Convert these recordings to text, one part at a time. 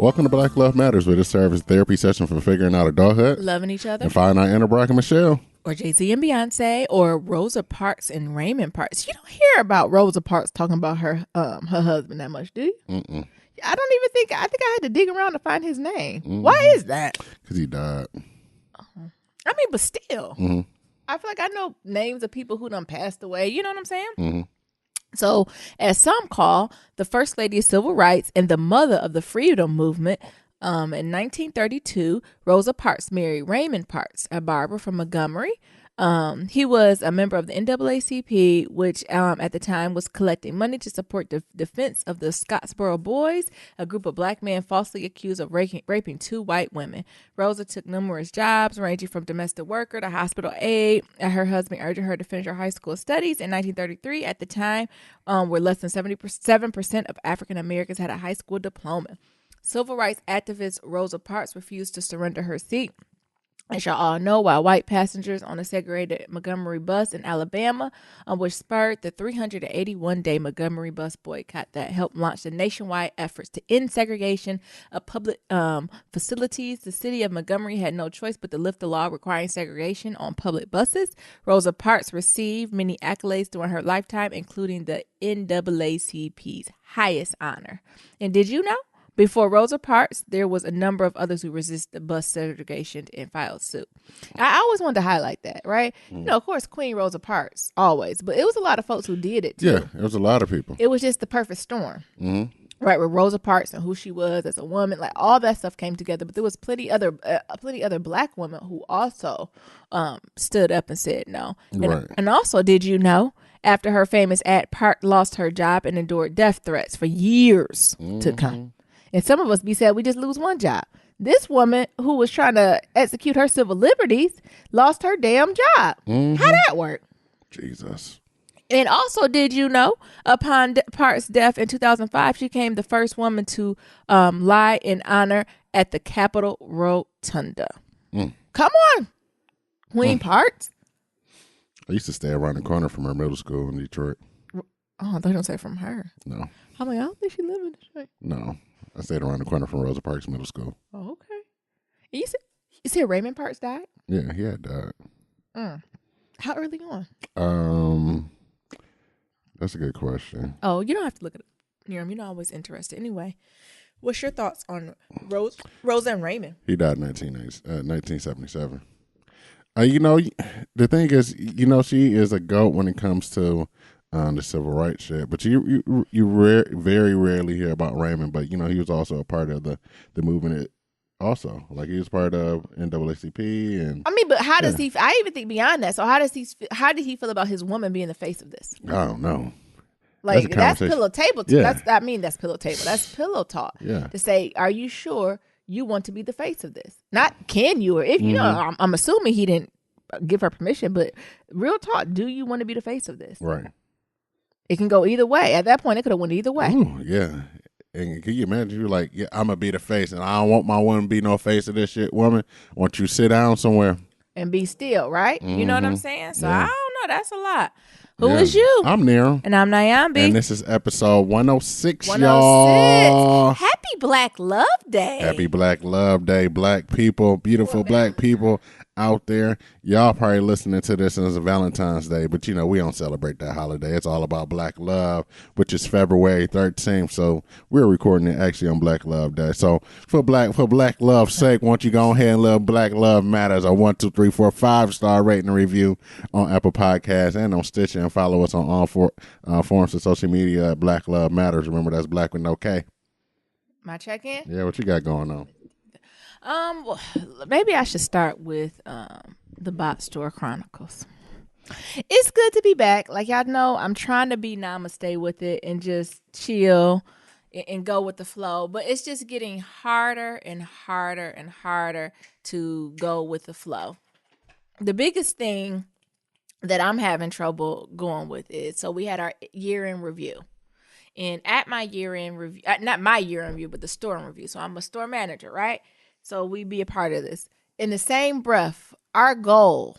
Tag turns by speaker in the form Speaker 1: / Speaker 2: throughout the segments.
Speaker 1: Welcome to Black Love Matters, where this serves as a therapy session for figuring out adulthood,
Speaker 2: loving each other,
Speaker 1: and finding our inner Barack and Michelle.
Speaker 2: Or Jay-Z and Beyonce, or Rosa Parks and Raymond Parks. You don't hear about Rosa Parks talking about her husband that much, do you?
Speaker 1: Mm-mm.
Speaker 2: I don't even think. I think I had to dig around to find his name.
Speaker 1: Mm-hmm.
Speaker 2: Why is that?
Speaker 1: Because he died.
Speaker 2: I mean, but still,
Speaker 1: Mm-hmm.
Speaker 2: I feel like I know names of people who done passed away. You know what I'm saying?
Speaker 1: Mm-hmm.
Speaker 2: So, as some call, the First Lady of Civil Rights and the mother of the freedom movement, in 1932, Rosa Parks married Raymond Parks, a barber from Montgomery. He was a member of the NAACP, which at the time was collecting money to support the defense of the Scottsboro Boys, a group of black men falsely accused of raping two white women. Rosa took numerous jobs, ranging from domestic worker to hospital aide. Her husband urging her to finish her high school studies. In 1933, at the time, where less than 77% of African Americans had a high school diploma. Civil rights activist Rosa Parks refused to surrender her seat. As y'all all know, while white passengers on a segregated Montgomery bus in Alabama, which spurred the 381-day Montgomery bus boycott that helped launch the nationwide efforts to end segregation of public facilities. The city of Montgomery had no choice but to lift the law requiring segregation on public buses. Rosa Parks received many accolades during her lifetime, including the NAACP's highest honor. And did you know? Before Rosa Parks, there was a number of others who resisted bus segregation and filed suit. I always wanted to highlight that, right? Mm. You know, of course, Queen Rosa Parks, always. But it was a lot of folks who did it, too.
Speaker 1: Yeah, it was a lot of people.
Speaker 2: It was just the perfect storm,
Speaker 1: mm-hmm.
Speaker 2: right? With Rosa Parks and who she was as a woman, like all that stuff came together. But there was plenty other black women who also stood up and said no.
Speaker 1: Right.
Speaker 2: And also, did you know, after her famous ad, Park lost her job and endured death threats for years to come. And some of us be said we just lose one job. This woman who was trying to execute her civil liberties lost her damn job. Mm-hmm. How that work?
Speaker 1: Jesus.
Speaker 2: And also, did you know, upon Park's death in 2005, she became the first woman to lie in honor at the Capitol Rotunda. Come on, Queen Parks.
Speaker 1: I used to stay around the corner from her middle school in Detroit.
Speaker 2: Oh, they don't say from her.
Speaker 1: No.
Speaker 2: I'm like, I don't think she lived in Detroit.
Speaker 1: No. I stayed around the corner from Rosa Parks Middle School.
Speaker 2: Oh, okay. And you said Raymond Parks died?
Speaker 1: Yeah, he had died.
Speaker 2: How early on?
Speaker 1: That's a good question.
Speaker 2: Oh, you don't have to look at it, Niram. You're not always interested. Anyway, what's your thoughts on Rosa and Raymond?
Speaker 1: He died in 1977. You know, the thing is, you know, she is a GOAT when it comes to the civil rights shit, but you very rarely hear about Raymond. But you know, he was also a part of the movement. Also, like he was part of NAACP, and
Speaker 2: I mean, but how does he? I even think beyond that. So how did he feel about his woman being the face of this?
Speaker 1: I don't know.
Speaker 2: Like that's pillow table talk.
Speaker 1: Yeah.
Speaker 2: That's pillow table. That's pillow talk.
Speaker 1: Yeah.
Speaker 2: To say, are you sure you want to be the face of this? Not can you, or if you know. I'm assuming he didn't give her permission, but real talk, do you want to be the face of this?
Speaker 1: Right.
Speaker 2: It can go either way. At that point, it could have went either way.
Speaker 1: Ooh, yeah. And can you imagine you're like, yeah, I'm going to be the face, and I don't want my woman to be no face of this shit, woman. I want you to sit down somewhere.
Speaker 2: And be still, right? Mm-hmm. You know what I'm saying? So
Speaker 1: yeah.
Speaker 2: I don't know. That's a lot. Who is you?
Speaker 1: I'm Nero.
Speaker 2: And I'm Nyambi.
Speaker 1: And this is episode 106, y'all.
Speaker 2: Happy Black Love Day.
Speaker 1: Happy Black Love Day, black people, beautiful black people out there. Y'all probably listening to this as a Valentine's Day, but you know, we don't celebrate that holiday. It's all about black love, which is February 13th. So we're recording it actually on Black Love Day. So for black love's sake, why don't you go ahead and love Black Love Matters, a 1, 2, 3, 4, 5-star rating and review on Apple Podcasts and on Stitcher, and follow us on all forms of social media at Black Love Matters. Remember, that's black with no K.
Speaker 2: My check-in?
Speaker 1: Yeah, what you got going on?
Speaker 2: Well, maybe I should start with the Bot Store Chronicles. It's good to be back. Like y'all know, I'm trying to be namaste with it and just chill and go with the flow. But it's just getting harder and harder and harder to go with the flow. The biggest thing that I'm having trouble going with is, so we had our year-end review. And at my year-end review, not my year-end review, but the store review. So I'm a store manager, right? So we be a part of this. In the same breath, our goal,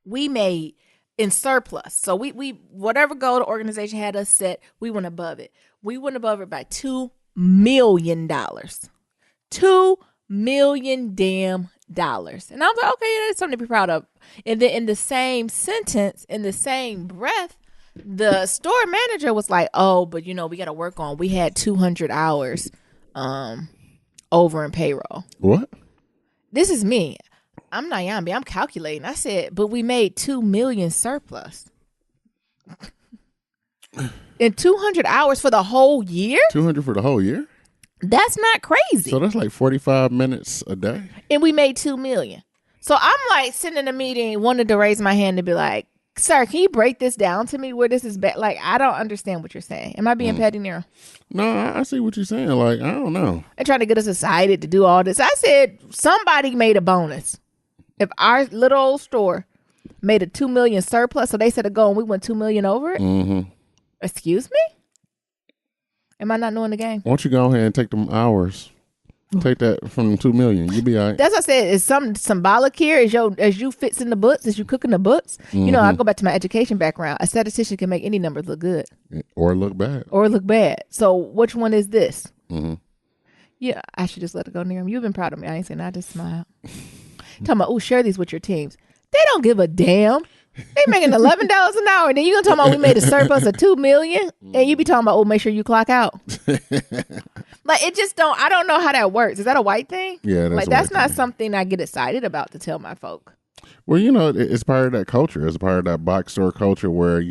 Speaker 2: we made in surplus. So we whatever goal the organization had us set, we went above it. We went above it by $2 million. $2 million damn dollars. And I was like, okay, that's something to be proud of. And then in the same sentence, in the same breath, the store manager was like, oh, but we got to work on, we had 200 hours over in payroll.
Speaker 1: What?
Speaker 2: This is me. I'm Nyambi. I'm calculating. I said, but we made 2 million surplus. In 200 hours for the whole year?
Speaker 1: 200 for the whole year?
Speaker 2: That's not crazy.
Speaker 1: So that's like 45 minutes a day?
Speaker 2: And we made 2 million. So I'm like sitting in a meeting, wanted to raise my hand to be like, sir, can you break this down to me where this is bad? Like, I don't understand what you're saying. Am I being petty, Nero?
Speaker 1: No, I see what you're saying. Like, I don't know.
Speaker 2: And trying to get us excited to do all this. I said, somebody made a bonus. If our little old store made a 2 million surplus, so they said to go and we went 2 million over it.
Speaker 1: Mm-hmm.
Speaker 2: Excuse me? Am I not knowing the game?
Speaker 1: Why don't you go ahead and take them hours? Take that from 2 million. You'll be all right.
Speaker 2: That's what I said. It's something symbolic here as you fixing the books, as you cooking the books.
Speaker 1: Mm-hmm.
Speaker 2: I go back to my education background. A statistician can make any numbers look good.
Speaker 1: Or look bad.
Speaker 2: Or look bad. So which one is this?
Speaker 1: Mm-hmm.
Speaker 2: Yeah, I should just let it go near him. You've been proud of me. I ain't saying I just smile. Talking about, share these with your teams. They don't give a damn. They making $11 an hour, and then you gonna talk about we made a surplus of 2 million, and you be talking about make sure you clock out. Like it just don't. I don't know how that works. Is that a white thing?
Speaker 1: Yeah,
Speaker 2: that's not something I get excited about to tell my folk.
Speaker 1: Well, it's part of that culture. It's part of that box store culture where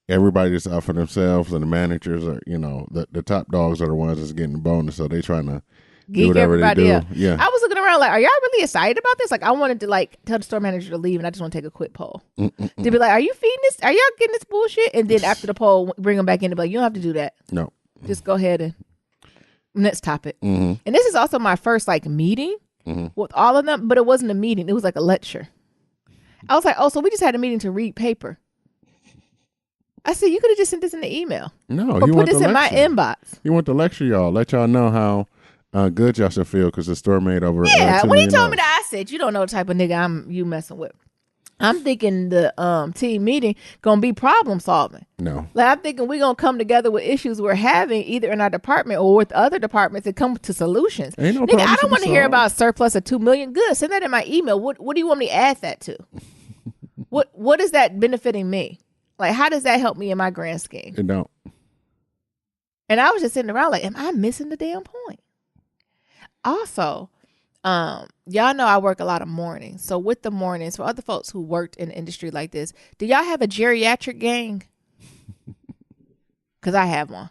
Speaker 1: everybody's out for themselves, and the managers are the top dogs are the ones that's getting the bonus, so they trying to do whatever they do. Yeah.
Speaker 2: I was looking around like, are y'all really excited about this? Like, I wanted to tell the store manager to leave, and I just want to take a quick poll to be like, are you feeding this? Are y'all getting this bullshit? And then after the poll, bring them back in to be like, you don't have to do that.
Speaker 1: No.
Speaker 2: Just go ahead and next topic.
Speaker 1: Mm-hmm.
Speaker 2: And this is also my first meeting with all of them, but it wasn't a meeting. It was like a lecture. I was like, so we just had a meeting to read paper. I said, you could have just sent this in the email.
Speaker 1: No,
Speaker 2: or put this in my inbox.
Speaker 1: You want to lecture y'all, let y'all know how good y'all should feel because the store made over.
Speaker 2: Yeah, when he told me that, I said, you don't know the type of nigga you messing with. I'm thinking the team meeting gonna be problem solving.
Speaker 1: No,
Speaker 2: I'm thinking we're gonna come together with issues we're having either in our department or with other departments and come to solutions.
Speaker 1: Ain't no
Speaker 2: nigga, I don't
Speaker 1: want
Speaker 2: to hear about a surplus of 2 million. Good, send that in my email. What do you want me to add that to? What is that benefiting me? Like, how does that help me in my grand scheme?
Speaker 1: It don't.
Speaker 2: And I was just sitting around like, am I missing the damn point? Also, y'all know I work a lot of mornings. So with the mornings, for other folks who worked in an industry like this, do y'all have a geriatric gang? Because I have one.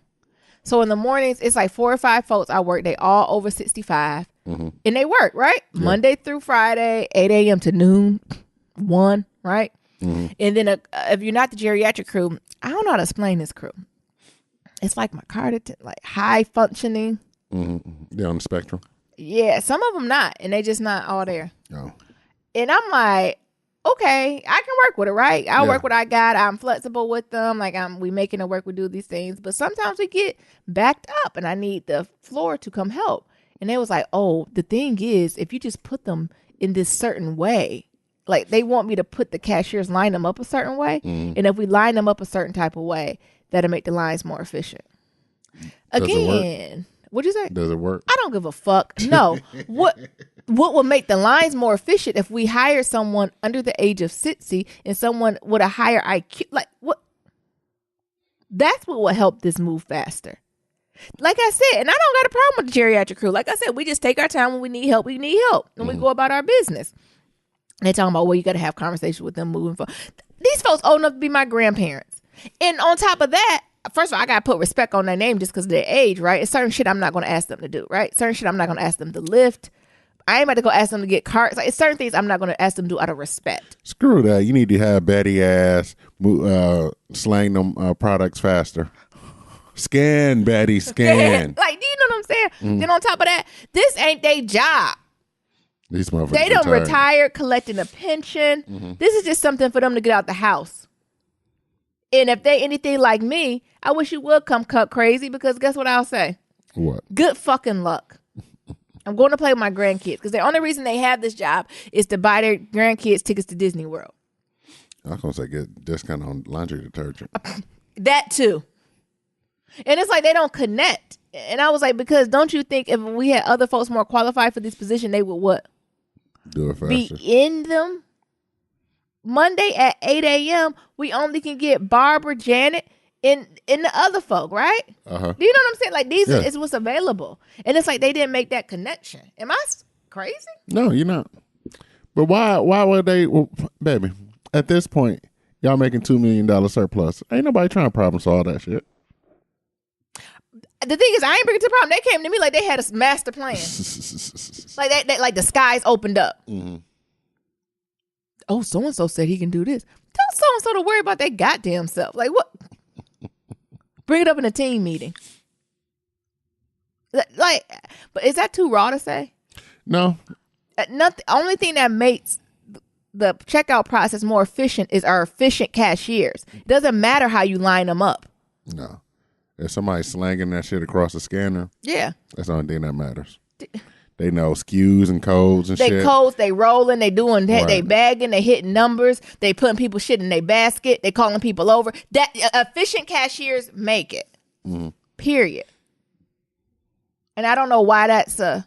Speaker 2: So in the mornings, it's like 4 or 5 folks I work. They all over 65. Mm-hmm. And they work, right? Yeah. Monday through Friday, 8 a.m. to noon, 1, right? Mm-hmm. And then if you're not the geriatric crew, I don't know how to explain this crew. It's like my like high functioning.
Speaker 1: Mm-hmm. They're on the spectrum.
Speaker 2: Yeah, some of them not, and they just not all there.
Speaker 1: Oh.
Speaker 2: And I'm like, okay, I can work with it, right? I'll work what I got. I'm flexible with them. Like we making it work. We do these things, but sometimes we get backed up, and I need the floor to come help. And they was like, oh, the thing is, if you just put them in this certain way, like they want me to put the cashiers, line them up a certain way, and if we line them up a certain type of way, that'll make the lines more efficient. Again. What'd you say?
Speaker 1: Does it work?
Speaker 2: I don't give a fuck. No. What will make the lines more efficient if we hire someone under the age of 60 and someone with a higher IQ? Like what? That's what will help this move faster. Like I said, and I don't got a problem with the geriatric crew. Like I said, we just take our time when we need help. We need help, and we go about our business. And they talking about, well, you got to have conversations with them moving forward. These folks old enough to be my grandparents, and on top of that. First of all, I got to put respect on their name just because of their age, right? It's certain shit I'm not going to ask them to do, right? Certain shit I'm not going to ask them to lift. I ain't about to go ask them to get carts. Like, it's certain things I'm not going to ask them to do out of respect.
Speaker 1: Screw that. You need to have Betty ass slang them products faster. Scan, Betty, scan.
Speaker 2: Like, do you know what I'm saying? Mm. Then on top of that, this ain't their job.
Speaker 1: These motherfuckers
Speaker 2: they done retired, collecting a pension. Mm-hmm. This is just something for them to get out the house. And if they anything like me, I wish you would come cut crazy because guess what I'll say?
Speaker 1: What?
Speaker 2: Good fucking luck. I'm going to play with my grandkids because the only reason they have this job is to buy their grandkids tickets to Disney World.
Speaker 1: I was going to say get discount on laundry detergent.
Speaker 2: That too. And it's like they don't connect. And I was like, because don't you think if we had other folks more qualified for this position, they would what?
Speaker 1: Do it faster.
Speaker 2: Be in them? Monday at 8 a.m., we only can get Barbara, Janet, and the other folk, right?
Speaker 1: Uh-huh.
Speaker 2: Do you know what I'm saying? Like, these
Speaker 1: Yeah.
Speaker 2: is what's available. And it's like they didn't make that connection. Am I crazy?
Speaker 1: No, you're not. But why would they, well, baby, at this point, y'all making $2 million surplus. Ain't nobody trying to problem solve that shit.
Speaker 2: The thing is, I ain't bringing it to the problem. They came to me like they had a master plan. Like they like the skies opened up.
Speaker 1: Mm-hmm.
Speaker 2: Oh, so-and-so said he can do this. Tell so-and-so to worry about their goddamn self. Like, what? Bring it up in a team meeting. Like, but is that too raw to say?
Speaker 1: No.
Speaker 2: Nothing. Only thing that makes the checkout process more efficient is our efficient cashiers. It doesn't matter how you line them up.
Speaker 1: No. If somebody's slanging that shit across the scanner,
Speaker 2: Yeah.
Speaker 1: that's the only thing that matters. They know SKUs and codes and
Speaker 2: They
Speaker 1: shit.
Speaker 2: codes, they rolling, they doing that, they
Speaker 1: Right.
Speaker 2: bagging, they hitting numbers, they putting people shit in their basket, they calling people over. That efficient cashiers make it.
Speaker 1: Mm-hmm.
Speaker 2: Period. And I don't know why that's a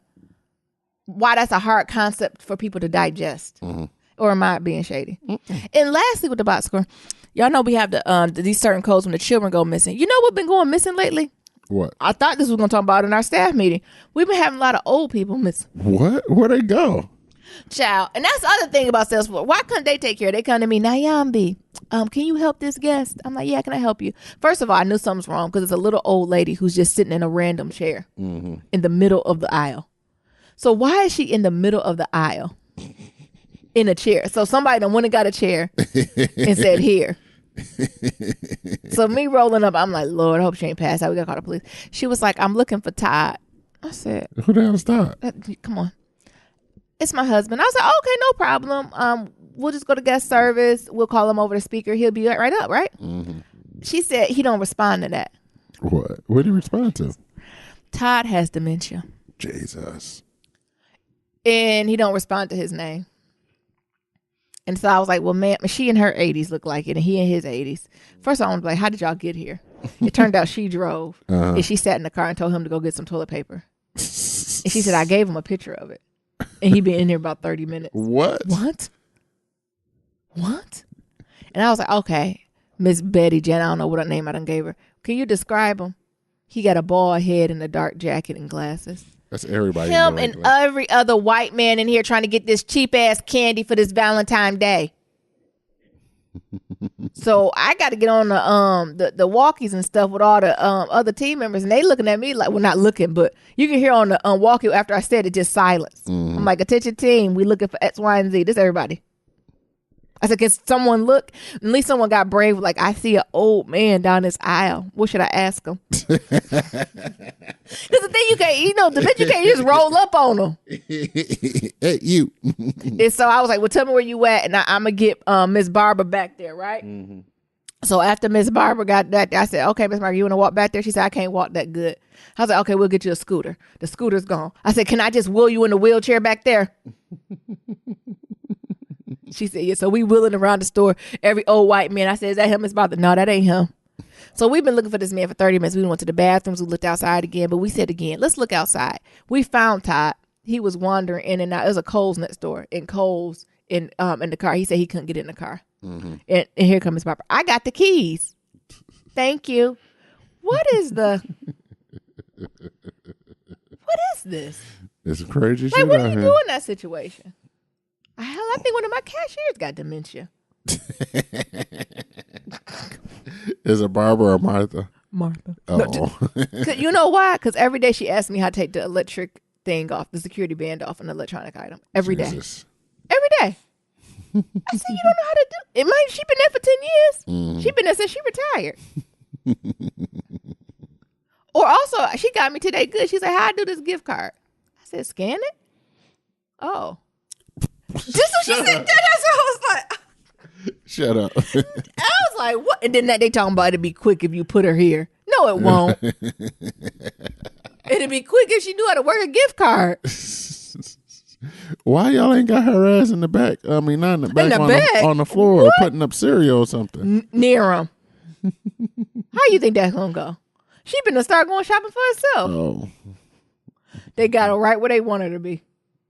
Speaker 2: hard concept for people to digest.
Speaker 1: Mm-hmm.
Speaker 2: Or am I being shady? And lastly, with the box score, y'all know we have these certain codes when the children go missing. You know what's been going missing lately?
Speaker 1: What?
Speaker 2: I thought this was going to talk about in our staff meeting. We've been having a lot of old people missing.
Speaker 1: What? Where they go?
Speaker 2: Child. And that's the other thing about Salesforce. Why couldn't they take care? They come to me, Nyambi, can you help this guest? I'm like, yeah, can I help you? First of all, I knew something's wrong because it's a little old lady who's just sitting in a random chair in the middle of the aisle. So why is she in the middle of the aisle in a chair? So somebody done went and got a chair and said, here. So me rolling up, I'm like, Lord, I hope she ain't passed out. We gotta call the police. She was like, I'm looking for Todd. I said,
Speaker 1: Who the hell stop?
Speaker 2: come on. It's my husband. I was like, okay, no problem. We'll just go to guest service. We'll call him over the speaker. He'll be right up, right?
Speaker 1: Mm-hmm.
Speaker 2: She said he don't respond to that.
Speaker 1: What? What did he respond to?
Speaker 2: Todd has dementia.
Speaker 1: Jesus.
Speaker 2: And he don't respond to his name. And so I was like, well, man, she in her 80s look like it, and he in his 80s. First of all, I was like, how did y'all get here? It turned out she drove, and she sat in the car and told him to go get some toilet paper. And she said, I gave him a picture of it. And he been in there about 30 minutes.
Speaker 1: What?
Speaker 2: What? And I was like, okay, Miss Betty Jen, I don't know what her name I done gave her. Can you describe him? He got a bald head and a dark jacket and glasses.
Speaker 1: That's everybody.
Speaker 2: Him and every other white man in here trying to get this cheap ass candy for this Valentine's Day. So I got to get on the walkies and stuff with all the other team members, and they looking at me like, well, not looking, but you can hear on the walkie after I said it, just silence.
Speaker 1: Mm-hmm.
Speaker 2: I'm like, attention team, we looking for X, Y, and Z. This everybody. I said, can someone look? At least someone got brave. Like, I see an old man down this aisle. What should I ask him? Because the thing you can't, the bitch, you can't just roll up on him.
Speaker 1: Hey, you.
Speaker 2: And so I was like, well, tell me where you at, and I'm going to get Miss Barbara back there, right? Mm-hmm. So after Miss Barbara got that, I said, okay, Miss Barbara, you want to walk back there? She said, I can't walk that good. I was like, okay, we'll get you a scooter. The scooter's gone. I said, can I just wheel you in the wheelchair back there? She said, yeah. So we wheeling around the store, every old white man. I said, is that him, Miss Barbara? No, that ain't him. So we've been looking for this man for 30 minutes. We went to the bathrooms. We looked outside again, but we said again, let's look outside. We found Todd. He was wandering in and out. There's a Kohl's next door, and Kohl's in the car. He said he couldn't get in the car. Mm-hmm. And here comes Miss Barbara. I got the keys. Thank you. What is this?
Speaker 1: It's crazy
Speaker 2: like,
Speaker 1: shit
Speaker 2: what
Speaker 1: out
Speaker 2: do you
Speaker 1: here.
Speaker 2: do in that situation? Hell, I think one of my cashiers got dementia.
Speaker 1: Is it Barbara or Martha?
Speaker 2: Martha.
Speaker 1: Oh.
Speaker 2: You know why? Because every day she asks me how to take the electric thing off, the security band off an electronic item. Every day. Every day. I said, you don't know how to do it. She been there for 10 years. Mm. She been there since she retired. Or also, she got me today good. She's like, how I do this gift card? I said, scan it? Oh. This is what she said. That's what I was like.
Speaker 1: Shut up.
Speaker 2: I was like, what? And then they talking about it'd be quick if you put her here. No, it won't. It'd be quick if she knew how to work a gift card.
Speaker 1: Why y'all ain't got her ass in the back? I mean, not in the back, on the floor,
Speaker 2: what?
Speaker 1: putting up cereal or something.
Speaker 2: Near him. How you think that's gonna go? She been to start going shopping for herself.
Speaker 1: Oh.
Speaker 2: They got her right where they want her to be.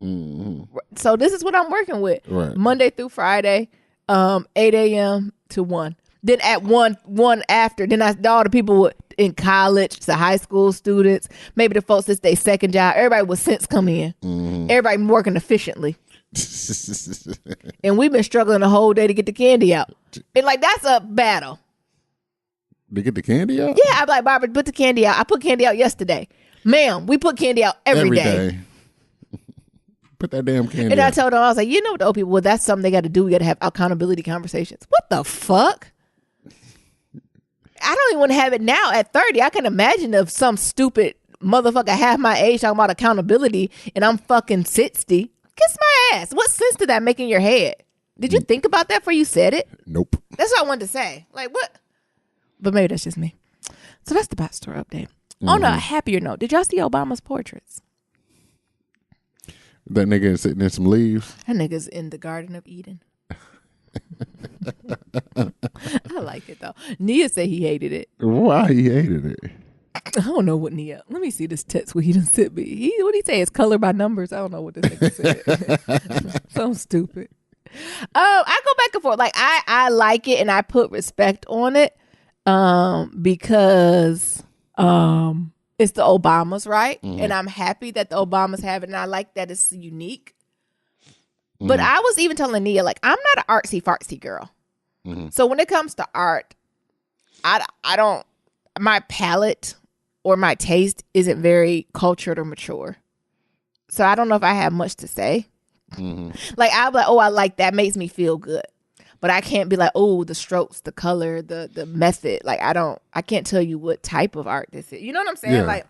Speaker 1: Mm-hmm.
Speaker 2: So this is what I'm working with.
Speaker 1: Right.
Speaker 2: Monday through Friday, 8 a.m. to 1. Then at 1 after, then all the people in college, the high school students, maybe the folks that's their second job, everybody with sense come in.
Speaker 1: Mm-hmm.
Speaker 2: Everybody working efficiently. And we've been struggling the whole day to get the candy out. And like, that's a battle.
Speaker 1: To get the candy out?
Speaker 2: Yeah, I'm like, Barbara, put the candy out. I put candy out yesterday. Ma'am, we put candy out every day.
Speaker 1: Put that damn candy
Speaker 2: And
Speaker 1: out.
Speaker 2: I told them, I was like, you know what the old people, well, that's something they got to do. We got to have accountability conversations. What the fuck? I don't even want to have it now at 30. I can imagine if some stupid motherfucker half my age talking about accountability and I'm fucking 60. Kiss my ass. What sense did that make in your head? Did you think about that before you said it?
Speaker 1: Nope.
Speaker 2: That's what I wanted to say. Like, what? But maybe that's just me. So that's the backstory update. On a happier note, did y'all see Obama's portraits?
Speaker 1: That nigga is sitting in some leaves.
Speaker 2: That nigga's in the Garden of Eden. I like it though. Nia said he hated it.
Speaker 1: Why he hated it?
Speaker 2: I don't know what Nia. Let me see this text where he done sent me. What he say? It's color by numbers. I don't know what this nigga said. So stupid. I go back and forth. Like I like it and I put respect on it. Because it's the Obamas, right? Mm-hmm. And I'm happy that the Obamas have it, and I like that it's unique. Mm-hmm. But I was even telling Nia, like, I'm not an artsy fartsy girl. Mm-hmm. So when it comes to art, I don't, my palette or my taste isn't very cultured or mature. So I don't know if I have much to say. Mm-hmm. Like, I'll be like, oh, I like that, makes me feel good. But I can't be like, oh, the strokes, the color, the method. Like, I can't tell you what type of art this is. You know what I'm saying?
Speaker 1: Yeah.
Speaker 2: Like,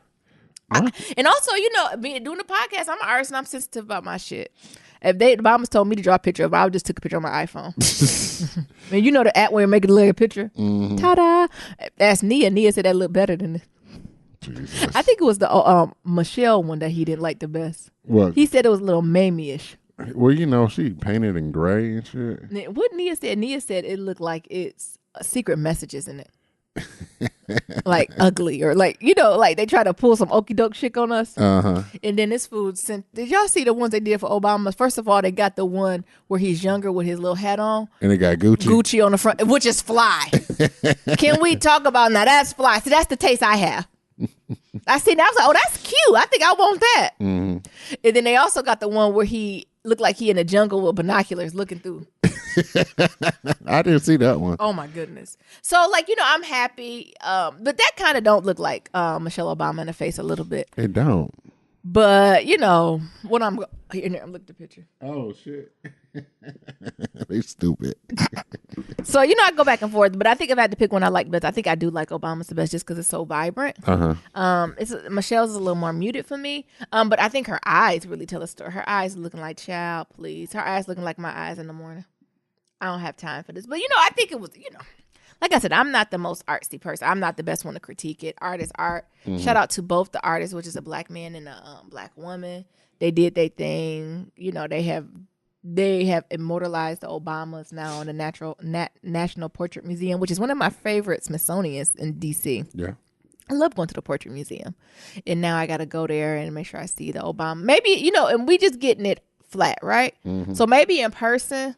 Speaker 2: and also, you know, doing the podcast, I'm an artist and I'm sensitive about my shit. If the Obamas told me to draw a picture of it, I would just took a picture on my iPhone. And you know the app where you make it like a picture? Mm-hmm. Ta-da! That's Nia. Nia said that looked better than this. Jesus. I think it was the Michelle one that he didn't like the best.
Speaker 1: What?
Speaker 2: He said it was a little Mamie-ish.
Speaker 1: Well, you know, she painted in gray and shit.
Speaker 2: What Nia said it looked like it's secret messages in it. Like ugly or like, you know, like they try to pull some okie doke shit on us. Uh-huh. And then this food sent. Did y'all see the ones they did for Obama? First of all, they got the one where he's younger with his little hat on.
Speaker 1: And they got Gucci.
Speaker 2: Gucci on the front, which is fly. Can we talk about now? That's fly. See, that's the taste I have. I see. I was like, oh, that's cute. I think I want that. Mm-hmm. And then they also got the one where he looked like he in the jungle with binoculars looking through.
Speaker 1: I didn't see that one.
Speaker 2: Oh my goodness. So like, you know, I'm happy. But that kind of don't look like Michelle Obama in the face a little bit.
Speaker 1: It don't.
Speaker 2: But you know, when I'm here, I'm looking at the picture.
Speaker 1: Oh shit. They stupid.
Speaker 2: So, you know, I go back and forth, but I think if I had to pick one I like best, I think I do like Obama's the best just because it's so vibrant. Michelle's is a little more muted for me. But I think her eyes really tell a story. Her eyes looking like, child, please. Her eyes looking like my eyes in the morning. I don't have time for this. But, you know, I think it was, you know, like I said, I'm not the most artsy person. I'm not the best one to critique it. Art is art. Mm-hmm. Shout out to both the artists, which is a black man and a black woman. They did their thing. You know, they have immortalized the Obamas now in the National Portrait Museum, which is one of my favorite Smithsonians in D.C.
Speaker 1: Yeah.
Speaker 2: I love going to the Portrait Museum. And now I got to go there and make sure I see the Obama. Maybe, you know, and we just getting it flat, right? Mm-hmm. So maybe in person,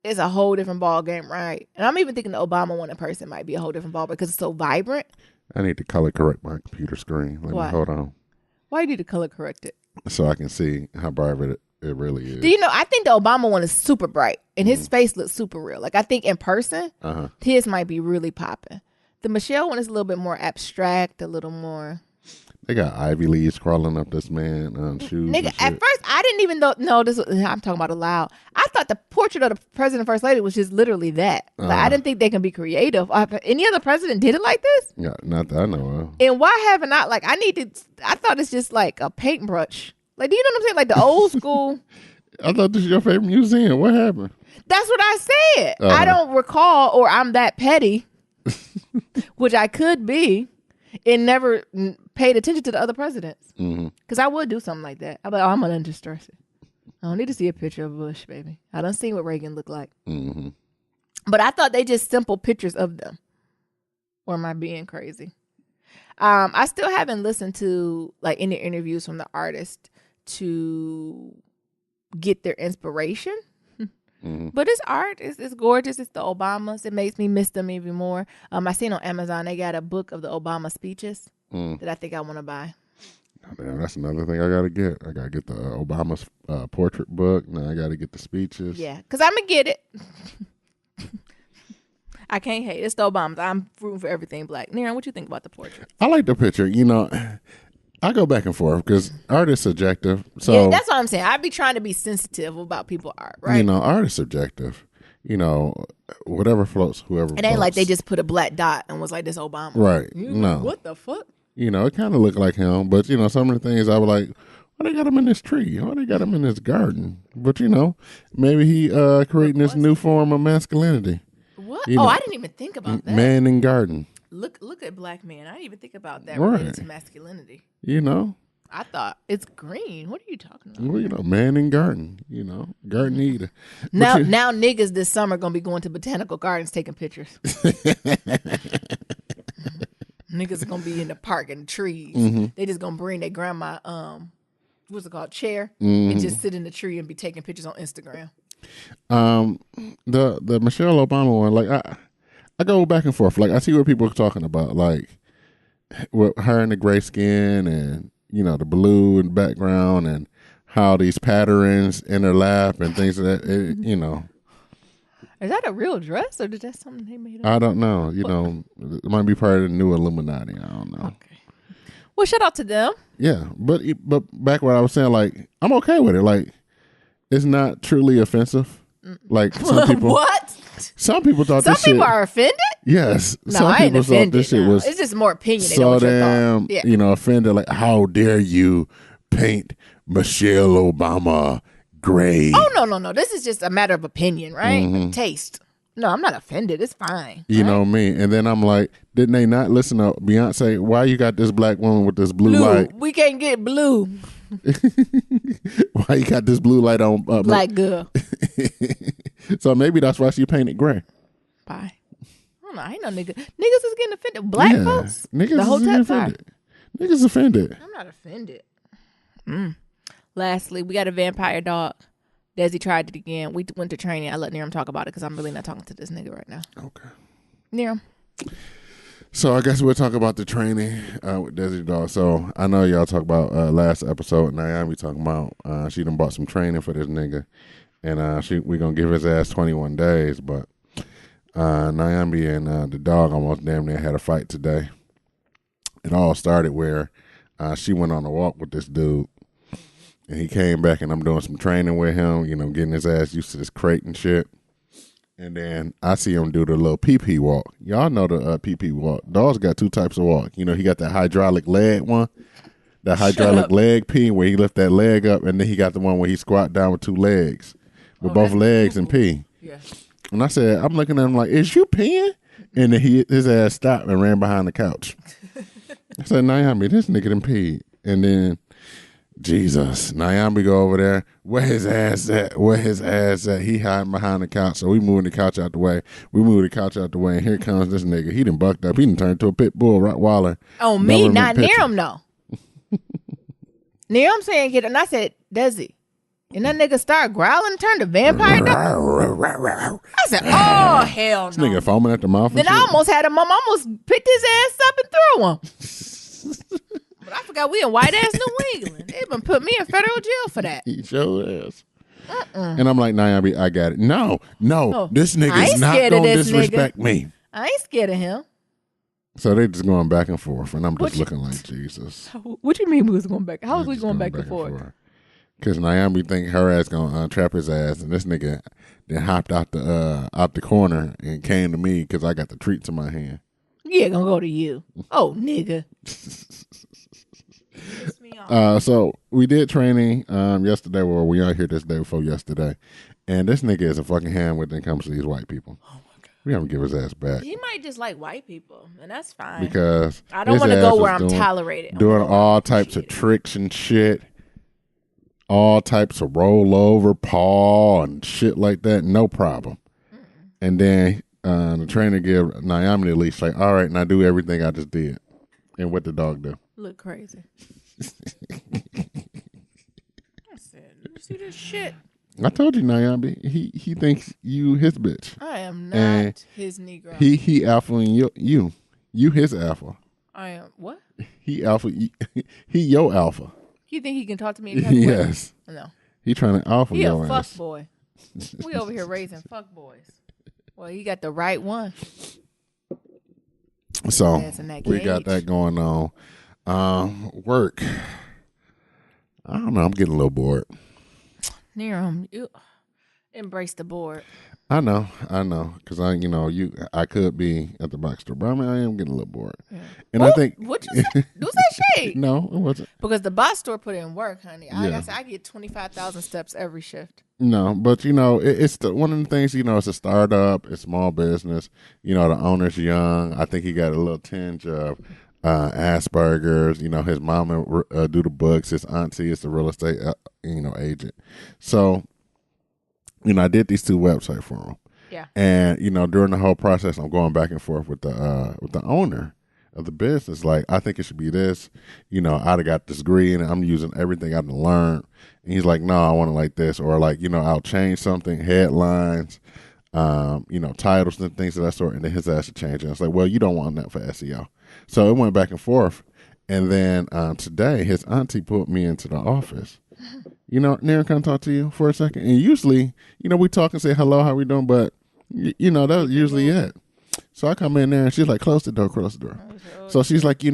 Speaker 2: it's a whole different ball game, right? And I'm even thinking the Obama one in person might be a whole different ball because it's so vibrant.
Speaker 1: I need to color correct my computer screen. Hold on.
Speaker 2: Why do you need to color correct it?
Speaker 1: So I can see how bright it really is.
Speaker 2: Do you know, I think the Obama one is super bright and his face looks super real. Like I think in person, his might be really popping. The Michelle one is a little bit more abstract, a little more.
Speaker 1: They got ivy leaves crawling up this man shoes.
Speaker 2: Nigga, at first I didn't even know this. I'm talking about aloud. I thought the portrait of the president and first lady was just literally that. Like I didn't think they can be creative. Any other president did it like this?
Speaker 1: Yeah, not that I know of.
Speaker 2: And why haven't I? Like I thought it's just like a paintbrush. Like, do you know what I'm saying? Like the old school.
Speaker 1: I thought this was your favorite museum. What happened?
Speaker 2: That's what I said. I don't recall, or I'm that petty, which I could be, and never paid attention to the other presidents. Because I would do something like that. I'm like, oh, I'm gonna understress it. I don't need to see a picture of Bush, baby. I done seen what Reagan looked like. Mm-hmm. But I thought they just simple pictures of them. Or am I being crazy? I still haven't listened to like any interviews from the artist to get their inspiration. But it's art. It's gorgeous. It's the Obamas. It makes me miss them even more. I seen on Amazon they got a book of the Obama speeches that I think I want to buy.
Speaker 1: Damn, that's another thing I gotta get. I gotta get the Obama's portrait book. Now I gotta get the speeches.
Speaker 2: Yeah, because I'm gonna get it. I can't hate. It's the Obamas. I'm rooting for everything black. Niran, what you think about the portrait?
Speaker 1: I like the picture. You know, I go back and forth because art is subjective. So
Speaker 2: yeah, that's what I'm saying. I be trying to be sensitive about people's art, right?
Speaker 1: You know, art is subjective. You know, whatever floats, whoever.
Speaker 2: It ain't like they just put a black dot and was like, "This Obama."
Speaker 1: Right?
Speaker 2: No. What the fuck?
Speaker 1: You know, it kind of looked like him, but you know, some of the things I was like, "Why they got him in this tree? Why they got him in this garden?" But you know, maybe he creating this new form of masculinity.
Speaker 2: What?
Speaker 1: You know,
Speaker 2: I didn't even think about that.
Speaker 1: Man in garden.
Speaker 2: Look at black men. I didn't even think about that
Speaker 1: Right.
Speaker 2: related to masculinity.
Speaker 1: You know.
Speaker 2: I thought it's green. What are you talking about?
Speaker 1: Well, you know, man in garden. You know, garden eater.
Speaker 2: Now niggas this summer gonna be going to botanical gardens taking pictures. Niggas are gonna be in the park and the trees. They just gonna bring their grandma what's it called, chair, and just sit in the tree and be taking pictures on Instagram.
Speaker 1: The Michelle Obama one, like I go back and forth. Like I see what people are talking about, like with her in the gray skin and you know the blue in the background and how these patterns interlap and things of that. You know,
Speaker 2: is that a real dress or is that something they made up?
Speaker 1: I don't know. You know, it might be part of the new Illuminati. I don't know.
Speaker 2: Okay. Well, shout out to them.
Speaker 1: Yeah, but back what I was saying, like I'm okay with it. Like it's not truly offensive. Like some people,
Speaker 2: what?
Speaker 1: Some people thought
Speaker 2: some
Speaker 1: this
Speaker 2: people
Speaker 1: shit,
Speaker 2: are offended.
Speaker 1: Yes,
Speaker 2: No,
Speaker 1: some
Speaker 2: I ain't
Speaker 1: people thought
Speaker 2: offended.
Speaker 1: this shit was
Speaker 2: It's just more opinionated.
Speaker 1: so
Speaker 2: what
Speaker 1: damn,
Speaker 2: yeah.
Speaker 1: you know, offended. Like, how dare you paint Michelle Obama gray?
Speaker 2: Oh no. This is just a matter of opinion, right? Taste. No, I'm not offended. It's fine.
Speaker 1: You know me. And then I'm like, didn't they not listen to Beyonce? Why you got this black woman with this blue light?
Speaker 2: We can't get blue.
Speaker 1: Why you got this blue light on?
Speaker 2: Black girl.
Speaker 1: So maybe that's why she painted gray.
Speaker 2: Bye. I don't know. I ain't no nigga. Niggas is getting offended. Black folks.
Speaker 1: Niggas
Speaker 2: the whole
Speaker 1: is
Speaker 2: time.
Speaker 1: offended. Niggas offended.
Speaker 2: I'm not offended. Lastly, we got a vampire dog. Desi tried it again. We went to training. I let Niram talk about it because I'm really not talking to this nigga right now.
Speaker 1: Okay.
Speaker 2: Niram.
Speaker 1: So I guess we'll talk about the training with Desi Dog. So I know y'all talked about last episode. Naomi talking about she done bought some training for this nigga, and we gonna give his ass 21 days. But Naomi and the dog almost damn near had a fight today. It all started where she went on a walk with this dude, and he came back, and I'm doing some training with him. You know, getting his ass used to this crate and shit. And then I see him do the little pee-pee walk. Y'all know the pee-pee walk. Dogs got two types of walk. You know, he got that hydraulic leg one, that hydraulic leg pee, where he lift that leg up, and then he got the one where he squat down with two legs, with both legs and pee.
Speaker 2: Yeah.
Speaker 1: And I said, I'm looking at him like, is you peeing? And then his ass stopped and ran behind the couch. I said, Naomi, this nigga done peed. And then, Jesus, Naomi go over there. Where his ass at? Where his ass at? He hiding behind the couch. So we moving the couch out the way. We move the couch out the way, and here comes this nigga. He done bucked up. He done turned to a pit bull Rottweiler.
Speaker 2: Oh, me, not Niram, no. Niram saying get, and I said, Desi. And that nigga start growling and turned to vampire dog. I said, oh, hell no.
Speaker 1: This nigga foaming at the mouth.
Speaker 2: Then I almost had him. I almost picked his ass up and threw him. But I forgot we in white ass New England. They been put me in federal jail for that.
Speaker 1: He sure is. And I'm like, Naomi, I got it. No, this nigga is not going to disrespect me.
Speaker 2: I ain't scared of him.
Speaker 1: So they just going back and forth, and I'm just looking like, Jesus.
Speaker 2: What you mean we was going back? How was we going back and forth?
Speaker 1: Because Naomi think her ass going to trap his ass, and this nigga then hopped out the corner and came to me because I got the treats in my hand.
Speaker 2: Yeah, gonna go to you. Oh, nigga.
Speaker 1: So we did training yesterday. Well, we are here this day before yesterday, and this nigga is a fucking hand when it comes to these white people. Oh my god, we have to give his ass back.
Speaker 2: He might just like white people, and that's fine.
Speaker 1: Because
Speaker 2: I don't want to go where I'm tolerated.
Speaker 1: Doing all types of tricks and shit, all types of rollover, paw and shit like that. No problem. And then the trainer give Naomi the leash, like, all right, now do everything I just did. And what the dog do?
Speaker 2: Look crazy. I said, you see this shit?
Speaker 1: I told you, Nyambi. He thinks you his bitch.
Speaker 2: I am not
Speaker 1: And
Speaker 2: his Negro.
Speaker 1: He alpha and you his alpha.
Speaker 2: I am what?
Speaker 1: He alpha. He your alpha.
Speaker 2: You think he can talk to me? In that way?
Speaker 1: Yes.
Speaker 2: No.
Speaker 1: He trying to alpha
Speaker 2: He a
Speaker 1: your
Speaker 2: fuck
Speaker 1: ass.
Speaker 2: boy. We over here raising fuck boys. Well, he got the right one.
Speaker 1: So
Speaker 2: That's in that
Speaker 1: we got
Speaker 2: cage.
Speaker 1: that going on. Work. I don't know. I'm getting a little bored.
Speaker 2: Nerum, you embrace the board.
Speaker 1: I know, because I could be at the box store, but I mean, I am getting a little bored, and I think
Speaker 2: What you say? Who's that shade?
Speaker 1: no, it wasn't.
Speaker 2: Because the box store put in work, honey.
Speaker 1: Yeah.
Speaker 2: I get 25,000 steps every shift.
Speaker 1: No, but it's one of the things. It's a startup, it's small business. The owner's young. I think he got a little tinge of Asperger's. His mama do the books. His auntie is the real estate agent. So. I did these 2 websites for him.
Speaker 2: Yeah.
Speaker 1: And, during the whole process, I'm going back and forth with the owner of the business. Like, I think it should be this. I'd have got this degree and I'm using everything I've learned. And he's like, no, I want it like this. Or like, I'll change something, headlines, titles and things of that sort. And then his ass to change it. And it's like, well, you don't want that for SEO. So it went back and forth. And then today, his auntie put me into the office. Naren, can I talk to you for a second? And usually, we talk and say hello, how we doing? But, that's usually it. So I come in there and she's like, close the door. So she's like, we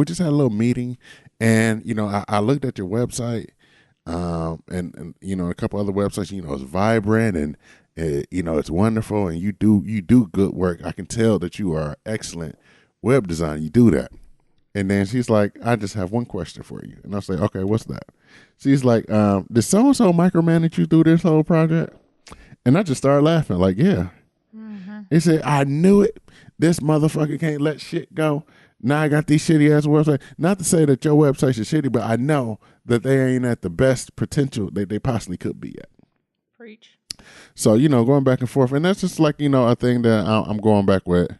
Speaker 1: just had a little meeting and, I looked at your website and a couple other websites, it's vibrant and, it's wonderful and you do good work. I can tell that you are excellent web designer. You do that. And then she's like, I just have one question for you. And I'll say, okay, what's that? She's like, did so-and-so micromanage you through this whole project? And I just started laughing, like, yeah. Mm-hmm. He said, I knew it. This motherfucker can't let shit go. Now I got these shitty-ass websites. Not to say that your websites are shitty, but I know that they ain't at the best potential that they possibly could be at.
Speaker 2: Preach.
Speaker 1: So, going back and forth. And that's just like, a thing that I'm going back with.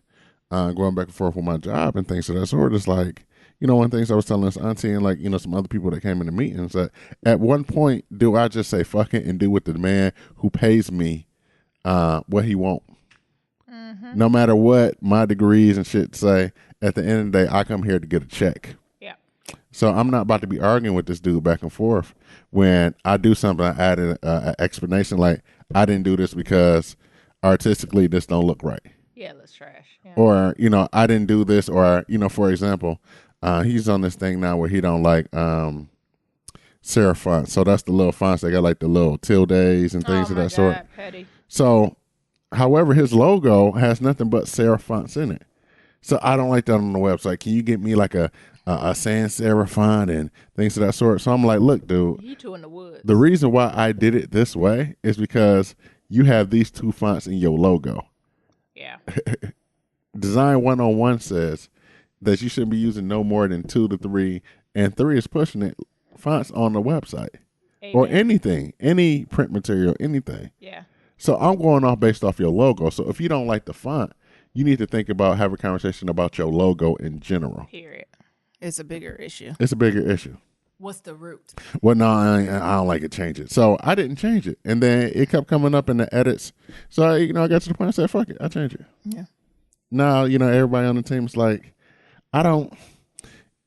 Speaker 1: Going back and forth with my job and things of that sort. It's like, one of the things I was telling this auntie and like, some other people that came in the meetings that at one point, do I just say fuck it and do what the man who pays me what he want? Mm-hmm. No matter what my degrees and shit say, at the end of the day, I come here to get a check.
Speaker 2: Yeah.
Speaker 1: So I'm not about to be arguing with this dude back and forth. When I do something, I added an explanation like, I didn't do this because artistically this don't look right.
Speaker 2: Yeah, that's trash. Yeah.
Speaker 1: Or, I didn't do this. Or, for example, he's on this thing now where he don't like serif fonts. So that's the little fonts. They got like the little tildes and things of that sort.
Speaker 2: Petty.
Speaker 1: So, however, his logo has nothing but serif fonts in it. So I don't like that on the website. Can you get me like a sans serif font and things of that sort? So I'm like, look, dude.
Speaker 2: You two in the woods.
Speaker 1: The reason why I did it this way is because you have these 2 fonts in your logo.
Speaker 2: Yeah.
Speaker 1: Design 101 says that you shouldn't be using no more than 2 to 3, and 3 is pushing it, fonts on the website. Amen. Or anything, any print material, anything.
Speaker 2: Yeah.
Speaker 1: So I'm going off based off your logo. So if you don't like the font, you need to think about, have a conversation about your logo in general.
Speaker 2: Period. It's a bigger issue.
Speaker 1: It's a bigger issue.
Speaker 2: What's the root?
Speaker 1: Well, no, I don't like it. Change it. So I didn't change it. And then it kept coming up in the edits. So, I got to the point I said, fuck it. I changed it.
Speaker 2: Yeah.
Speaker 1: Now, everybody on the team is like,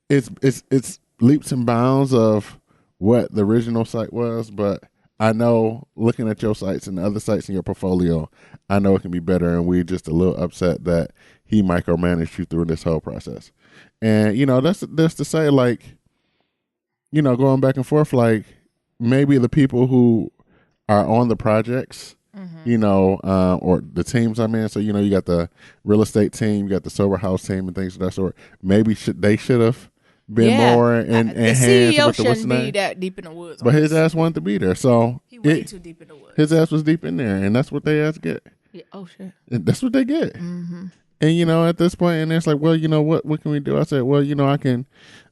Speaker 1: it's leaps and bounds of what the original site was. But I know looking at your sites and the other sites in your portfolio, I know it can be better. And we're just a little upset that he micromanaged you through this whole process. And, that's to say, like, going back and forth, like maybe the people who are on the projects, or the teams I'm in. So, you got the real estate team, you got the sober house team and things of that sort. Maybe they should have been more and
Speaker 2: the CEO shouldn't be that deep in the woods.
Speaker 1: But his ass wanted to be there. So
Speaker 2: he way too deep in the woods.
Speaker 1: His ass was deep in there, and that's what they ass get.
Speaker 2: Yeah. Oh, shit.
Speaker 1: And that's what they get.
Speaker 2: Mm-hmm.
Speaker 1: And, at this point, and it's like, well, what can we do? I said, well, I can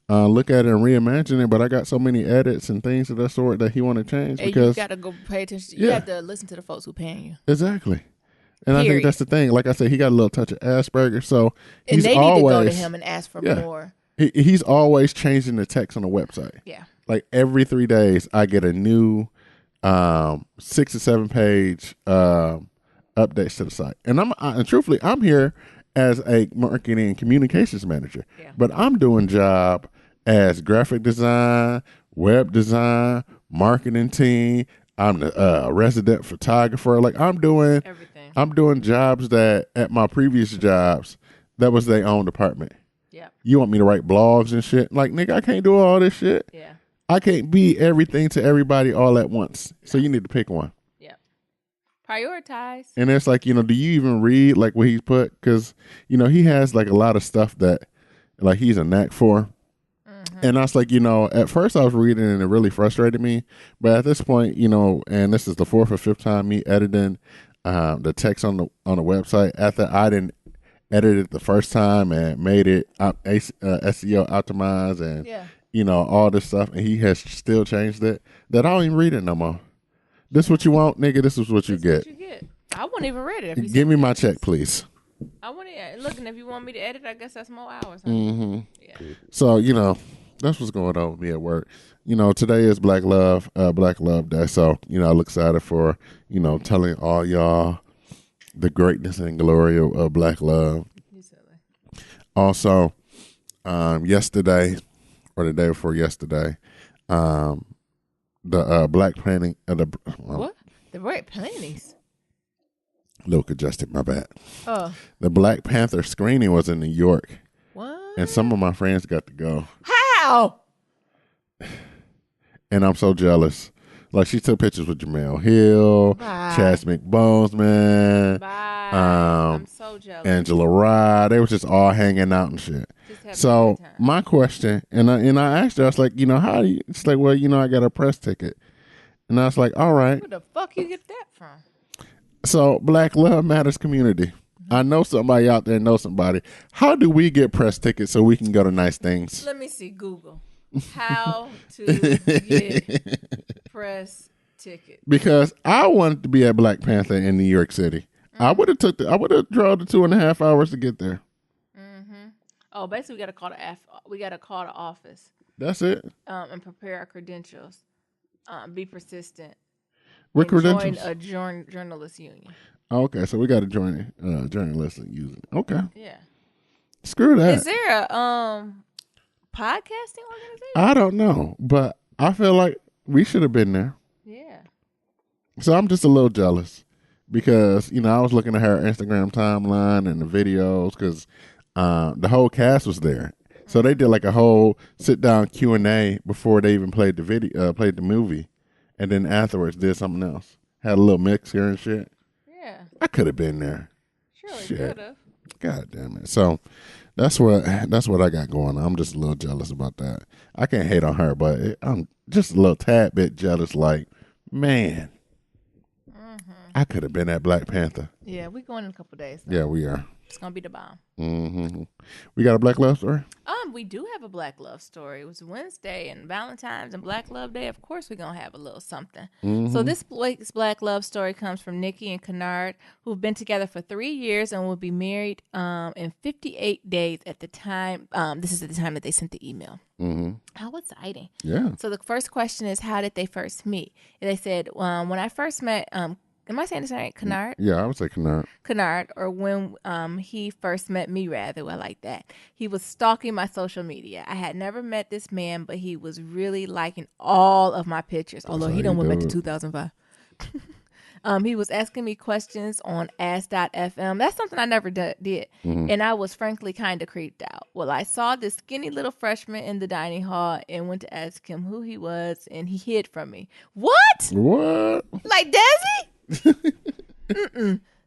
Speaker 1: look at it and reimagine it, but I got so many edits and things of that sort that he want to change.
Speaker 2: And
Speaker 1: because
Speaker 2: you got to go pay attention. You have to listen to the folks who paying you.
Speaker 1: Exactly. And I think
Speaker 2: Period.
Speaker 1: that's the thing. Like I said, he got a little touch of Asperger's, so
Speaker 2: And
Speaker 1: he's
Speaker 2: they
Speaker 1: always
Speaker 2: need to go to him and ask for
Speaker 1: Yeah.
Speaker 2: more.
Speaker 1: he's always changing the text on the website.
Speaker 2: Yeah.
Speaker 1: Like every 3 days, I get a new 6 or 7 page updates to the site. And and truthfully, I'm here as a marketing and communications manager,
Speaker 2: Yeah.
Speaker 1: but I'm doing job as graphic design, web design, marketing team. I'm the resident photographer. Like I'm doing jobs that at my previous jobs that was their own department.
Speaker 2: Yeah.
Speaker 1: You want me to write blogs and shit? Like nigga, I can't do all this shit.
Speaker 2: Yeah.
Speaker 1: I can't be everything to everybody all at once. So you need to pick one.
Speaker 2: Yeah. Prioritize.
Speaker 1: And it's like, do you even read like what he's put? Because, he has like a lot of stuff that like he's a knack for. And I was like, at first I was reading and it really frustrated me. But at this point, and this is the 4th or 5th time me editing the text on the website after I didn't edit it the first time and made it SEO optimized and all this stuff, and he has still changed it, that I don't even read it no more. This what you want, nigga, this is what you get.
Speaker 2: I wouldn't even read it. If you
Speaker 1: Give me my check, please.
Speaker 2: I want to look, and if you want me to edit, I guess that's more hours. Huh?
Speaker 1: Mm-hmm.
Speaker 2: Yeah.
Speaker 1: So, that's what's going on with me at work. Today is Black Love Day. So, I look excited for, telling all y'all the greatness and glory of Black love. Also, yesterday, or the day before yesterday, the Black Planning
Speaker 2: what? The Black Planties?
Speaker 1: A little congested, my bad.
Speaker 2: Oh.
Speaker 1: The Black Panther screening was in New York.
Speaker 2: What?
Speaker 1: And some of my friends got to go.
Speaker 2: How?
Speaker 1: And I'm so jealous. Like, she took pictures with Jamel Hill, Chadwick Boseman.
Speaker 2: Bye. I'm so jealous.
Speaker 1: Angela Rye. They were just all hanging out and shit. So my question, and I asked her, I was like, how do you? It's like, well, I got a press ticket, and I was like, all right.
Speaker 2: Where the fuck you get that from?
Speaker 1: So Black Love Matters community. I know somebody out there knows somebody. How do we get press tickets so we can go to nice things?
Speaker 2: Let me see. Google how to get press tickets.
Speaker 1: Because I wanted to be at Black Panther in New York City. I would have drove the 2.5 hours to get there.
Speaker 2: Oh, basically, we got to call the office.
Speaker 1: That's it.
Speaker 2: And prepare our credentials. Be persistent.
Speaker 1: What credentials?
Speaker 2: Join a journalist union.
Speaker 1: Okay, so we got to join a journalist union. Okay.
Speaker 2: Yeah.
Speaker 1: Screw that.
Speaker 2: Is there a podcasting organization?
Speaker 1: I don't know, but I feel like we should have been there.
Speaker 2: Yeah.
Speaker 1: So I'm just a little jealous because I was looking at her Instagram timeline and the videos because the whole cast was there. So they did like a whole sit down Q&A before they even played the movie, and then afterwards did something else. Had a little mix here and shit.
Speaker 2: Yeah.
Speaker 1: I could have been there.
Speaker 2: Surely could have.
Speaker 1: God damn it. So that's what I got going on. I'm just a little jealous about that. I can't hate on her, but I'm just a little tad bit jealous. Like, man, I could have been at Black Panther.
Speaker 2: Yeah, we're going in a couple days. Though.
Speaker 1: Yeah, we are.
Speaker 2: It's gonna be the bomb.
Speaker 1: Mm-hmm. We got a Black Love story?
Speaker 2: We do have a Black Love story. It was Wednesday and Valentine's and Black Love Day. Of course, we're gonna have a little something.
Speaker 1: Mm-hmm.
Speaker 2: So this week's Black Love story comes from Nikki and Kennard, who've been together for 3 years and will be married in 58 days at the time. This is at the time that they sent the email.
Speaker 1: Mm-hmm.
Speaker 2: How exciting!
Speaker 1: Yeah.
Speaker 2: So the first question is, how did they first meet? And they said, when I first met. Am I saying this right? Kennard?
Speaker 1: Yeah, I would say Kennard.
Speaker 2: Kennard, or when he first met me, rather. I like that. He was stalking my social media. I had never met this man, but he was really liking all of my pictures, although he done went back to 2005. He was asking me questions on Ask.fm. That's something I never did. Mm-hmm. And I was frankly kind of creeped out. Well, I saw this skinny little freshman in the dining hall and went to ask him who he was, and he hid from me. What? Like Desi?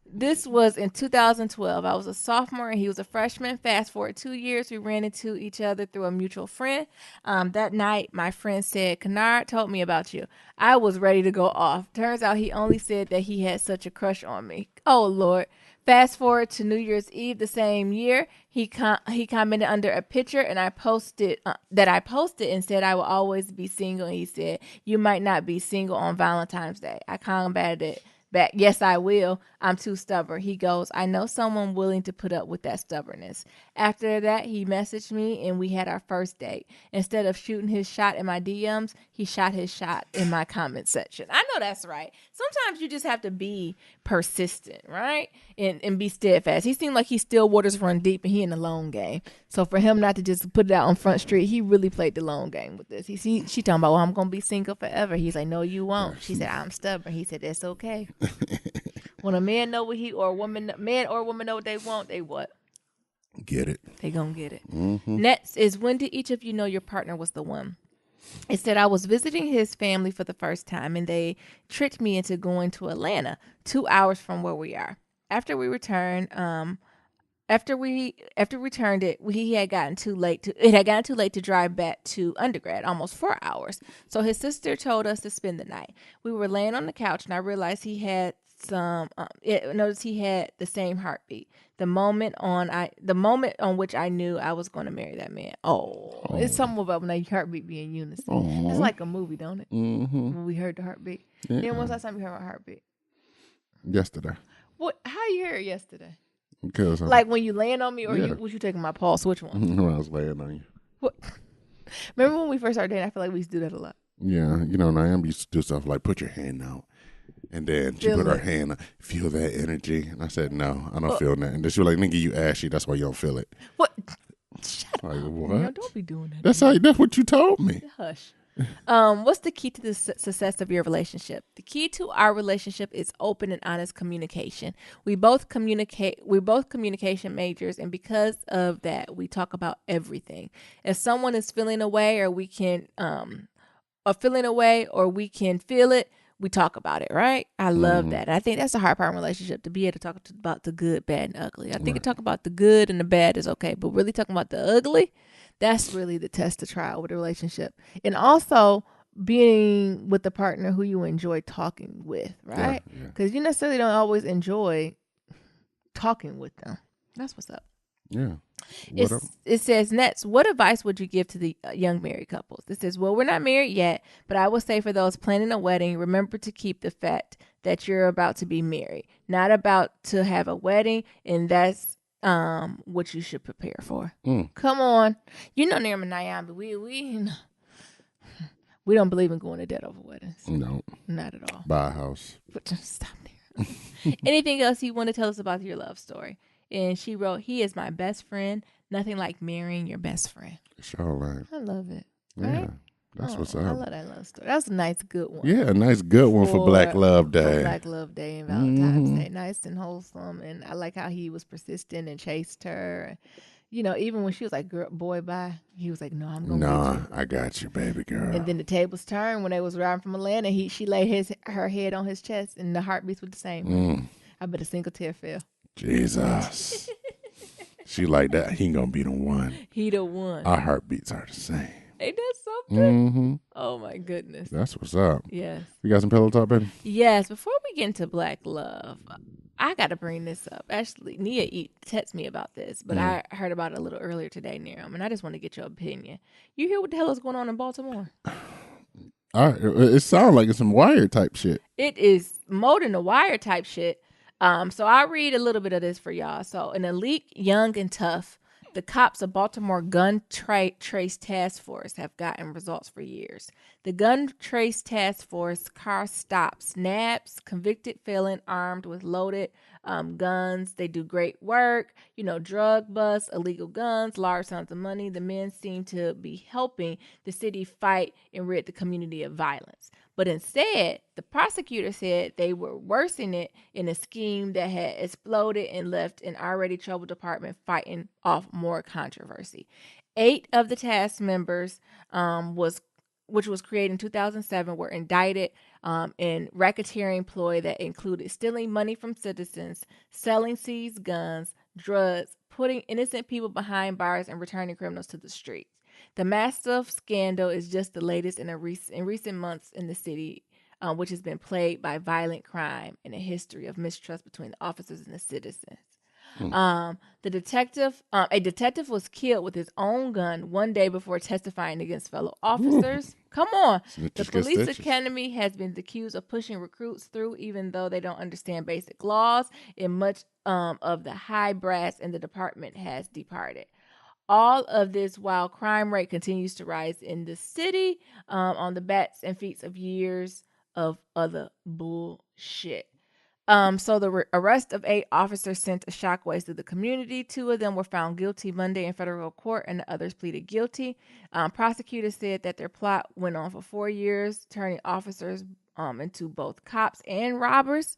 Speaker 2: This was in 2012. I was a sophomore and he was a freshman. Fast forward 2 years, we ran into each other through a mutual friend. That night, my friend said, Kennard told me about you. I was ready to go off. Turns out he only said that he had such a crush on me. Oh, Lord. Fast forward to New Year's Eve the same year, he commented under a picture and I posted and said I will always be single. And he said, you might not be single on Valentine's Day. I combated Back, yes, I will. I'm too stubborn. He goes, I know someone willing to put up with that stubbornness. After that, he messaged me and we had our first date. Instead of shooting his shot in my DMs, he shot his shot in my comment section. I know that's right. Sometimes you just have to be persistent, right? And be steadfast. He seemed like he still waters run deep and he in the long game. So for him not to just put it out on Front Street, he really played the long game with this. She talking about, well, I'm going to be single forever. He's like, no, you won't. She said, I'm stubborn. He said, that's okay. When a man know what man or woman know what they want, they what?
Speaker 1: Get it.
Speaker 2: They gonna get it. Next is, when did each of you know your partner was the one? It said, I was visiting his family for the first time and they tricked me into going to Atlanta, 2 hours from where we are. After we returned, after we returned it had gotten too late to drive back to undergrad, almost 4 hours. So his sister told us to spend the night. We were laying on the couch and I realized he had noticed he had the same heartbeat. The moment on which I knew I was going to marry that man. It's something about when your heartbeat be in unison. It's like a movie, don't it? When we heard the heartbeat. Yeah. Then when's the last time you heard my heartbeat?
Speaker 1: Yesterday.
Speaker 2: What? How you hear it yesterday?
Speaker 1: Because
Speaker 2: like when you laying on me, or was you taking my pulse? Which one?
Speaker 1: When I was laying on you.
Speaker 2: What? Remember when we first started dating? I feel like we used to do that a lot.
Speaker 1: Yeah, Naomi used to do stuff like put your hand out. And then she put her hand, feel that energy. And I said, no, I don't feel that. And then she was like, nigga, you ashy. That's why you don't feel it.
Speaker 2: What? Shut
Speaker 1: like,
Speaker 2: up.
Speaker 1: what?
Speaker 2: No, don't be doing that.
Speaker 1: That's what you told me.
Speaker 2: Hush. What's the key to the success of your relationship? The key to our relationship is open and honest communication. We're both communication majors, and because of that, we talk about everything. If someone is feeling away, or we can feel it, we talk about it, right? I love that. And I think that's the hard part in a relationship, to be able to talk about the good, bad, and ugly. I think to talk about the good and the bad is okay, but really talking about the ugly, that's really the test of trial with a relationship. And also being with the partner who you enjoy talking with, right? Because you necessarily don't always enjoy talking with them. That's what's up.
Speaker 1: Yeah.
Speaker 2: It says, next, what advice would you give to the young married couples? It says, well, we're not married yet, but I will say for those planning a wedding, remember to keep the fact that you're about to be married, not about to have a wedding, and that's what you should prepare for. Come on. Naomi and Nyambi, we don't believe in going to debt over weddings.
Speaker 1: No.
Speaker 2: Not at all.
Speaker 1: Buy a house.
Speaker 2: Stop there. Anything else you want to tell us about your love story? And she wrote, he is my best friend. Nothing like marrying your best friend.
Speaker 1: Sure, right.
Speaker 2: I love it.
Speaker 1: Yeah.
Speaker 2: Right?
Speaker 1: That's what's up.
Speaker 2: I love that love story. That's a nice, good one.
Speaker 1: Yeah, a nice, good one for Black Love Day.
Speaker 2: For Black Love Day and Valentine's Day. Nice and wholesome. And I like how he was persistent and chased her. Even when she was like, girl, boy, bye. He was like, no, I'm going to get you.
Speaker 1: I got you, baby girl.
Speaker 2: And then the tables turned when they was riding from Atlanta. She laid her head on his chest, and the heartbeats were the same. I bet a single tear fell.
Speaker 1: Jesus. She like that. He gonna be the one.
Speaker 2: He the one.
Speaker 1: Our heartbeats are the same.
Speaker 2: Ain't that something? Oh my goodness.
Speaker 1: That's what's up.
Speaker 2: Yes.
Speaker 1: You got some pillow talk, baby?
Speaker 2: Yes. Before we get into Black Love, I got to bring this up. Actually, Nia texted me about this, but I heard about it a little earlier today, Niram, and I just want to get your opinion. You hear what the hell is going on in Baltimore?
Speaker 1: It sounds like it's some Wire type shit.
Speaker 2: It is more than the Wire type shit. So I'll read a little bit of this for y'all. So, an elite, young, and tough, the cops of Baltimore Gun Trace Task Force have gotten results for years. The Gun Trace Task Force car stops, nabs, convicted felon armed with loaded guns. They do great work, drug busts, illegal guns, large sums of money. The men seem to be helping the city fight and rid the community of violence. But instead, the prosecutor said they were worsening it in a scheme that had exploded and left an already troubled department fighting off more controversy. 8 of the task members, which was created in 2007, were indicted in racketeering ploy that included stealing money from citizens, selling seized guns, drugs, putting innocent people behind bars, and returning criminals to the streets. The massive scandal is just the latest in recent months in the city, which has been plagued by violent crime and a history of mistrust between the officers and the citizens. A detective was killed with his own gun one day before testifying against fellow officers. Come on.
Speaker 1: Snitches
Speaker 2: The
Speaker 1: get
Speaker 2: police
Speaker 1: stitches.
Speaker 2: academy has been accused of pushing recruits through even though they don't understand basic laws, and much of the high brass in the department has departed. All of this while crime rate continues to rise in the city on the backs and feet of years of other bullshit. So the arrest of 8 officers sent a shockwave through the community. 2 of them were found guilty Monday in federal court, and the others pleaded guilty. Prosecutors said that their plot went on for 4 years, turning officers into both cops and robbers.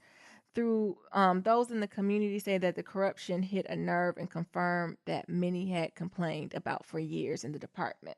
Speaker 2: Through those in the community say that the corruption hit a nerve and confirmed that many had complained about for years in the department.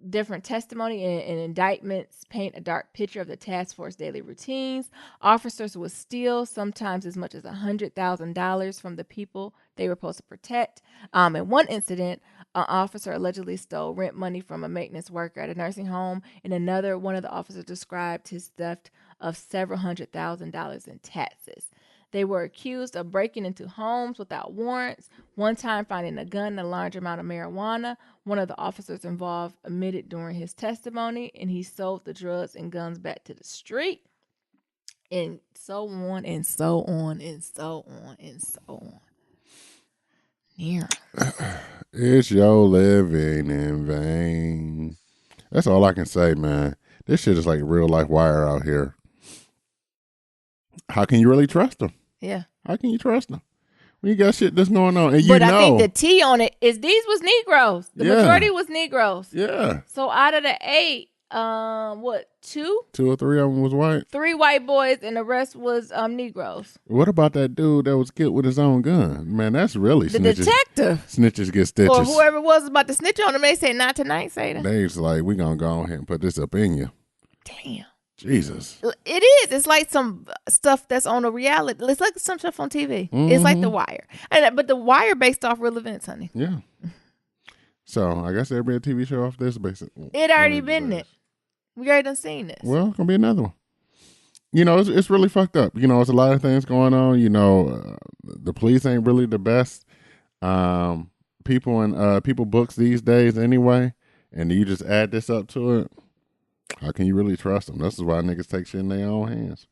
Speaker 2: Different testimony and indictments paint a dark picture of the task force daily routines. Officers would steal sometimes as much as $100,000 from the people they were supposed to protect. In one incident, an officer allegedly stole rent money from a maintenance worker at a nursing home. In another, one of the officers described his theft of several $100,000 in taxes. They were accused of breaking into homes without warrants, one time finding a gun and a large amount of marijuana. One of the officers involved admitted during his testimony, and he sold the drugs and guns back to the street. And so on and so on and so on and so on. Yeah.
Speaker 1: It's your living in vain. That's all I can say, man. This shit is like real life Wire out here. How can you really trust them?
Speaker 2: Yeah.
Speaker 1: How can you trust them when you got shit that's going on and
Speaker 2: But I think the T on it is these was Negroes. The majority was Negroes.
Speaker 1: Yeah.
Speaker 2: So out of the 8, what, 2?
Speaker 1: 2 or 3 of them was white.
Speaker 2: 3 white boys and the rest was Negroes.
Speaker 1: What about that dude that was killed with his own gun? Man, that's really
Speaker 2: The
Speaker 1: snitches.
Speaker 2: detective.
Speaker 1: Snitches get stitches.
Speaker 2: Or whoever was about to snitch on him, they say not tonight, Satan.
Speaker 1: They was like, we gonna go ahead and put this up in you.
Speaker 2: Damn.
Speaker 1: Jesus.
Speaker 2: It is. It's like some stuff that's on a reality. It's like some stuff on TV. Mm-hmm. It's like The Wire. But The Wire based off real events, honey.
Speaker 1: Yeah. So I guess there'll be a TV show off this basic.
Speaker 2: It already been it. We already done seen this.
Speaker 1: Well, it's gonna be another one. You know, it's really fucked up. You know, it's a lot of things going on. You know, the police ain't really the best people in people books these days anyway. And you just add this up to it. How can you really trust them? This is why niggas take shit in their own hands.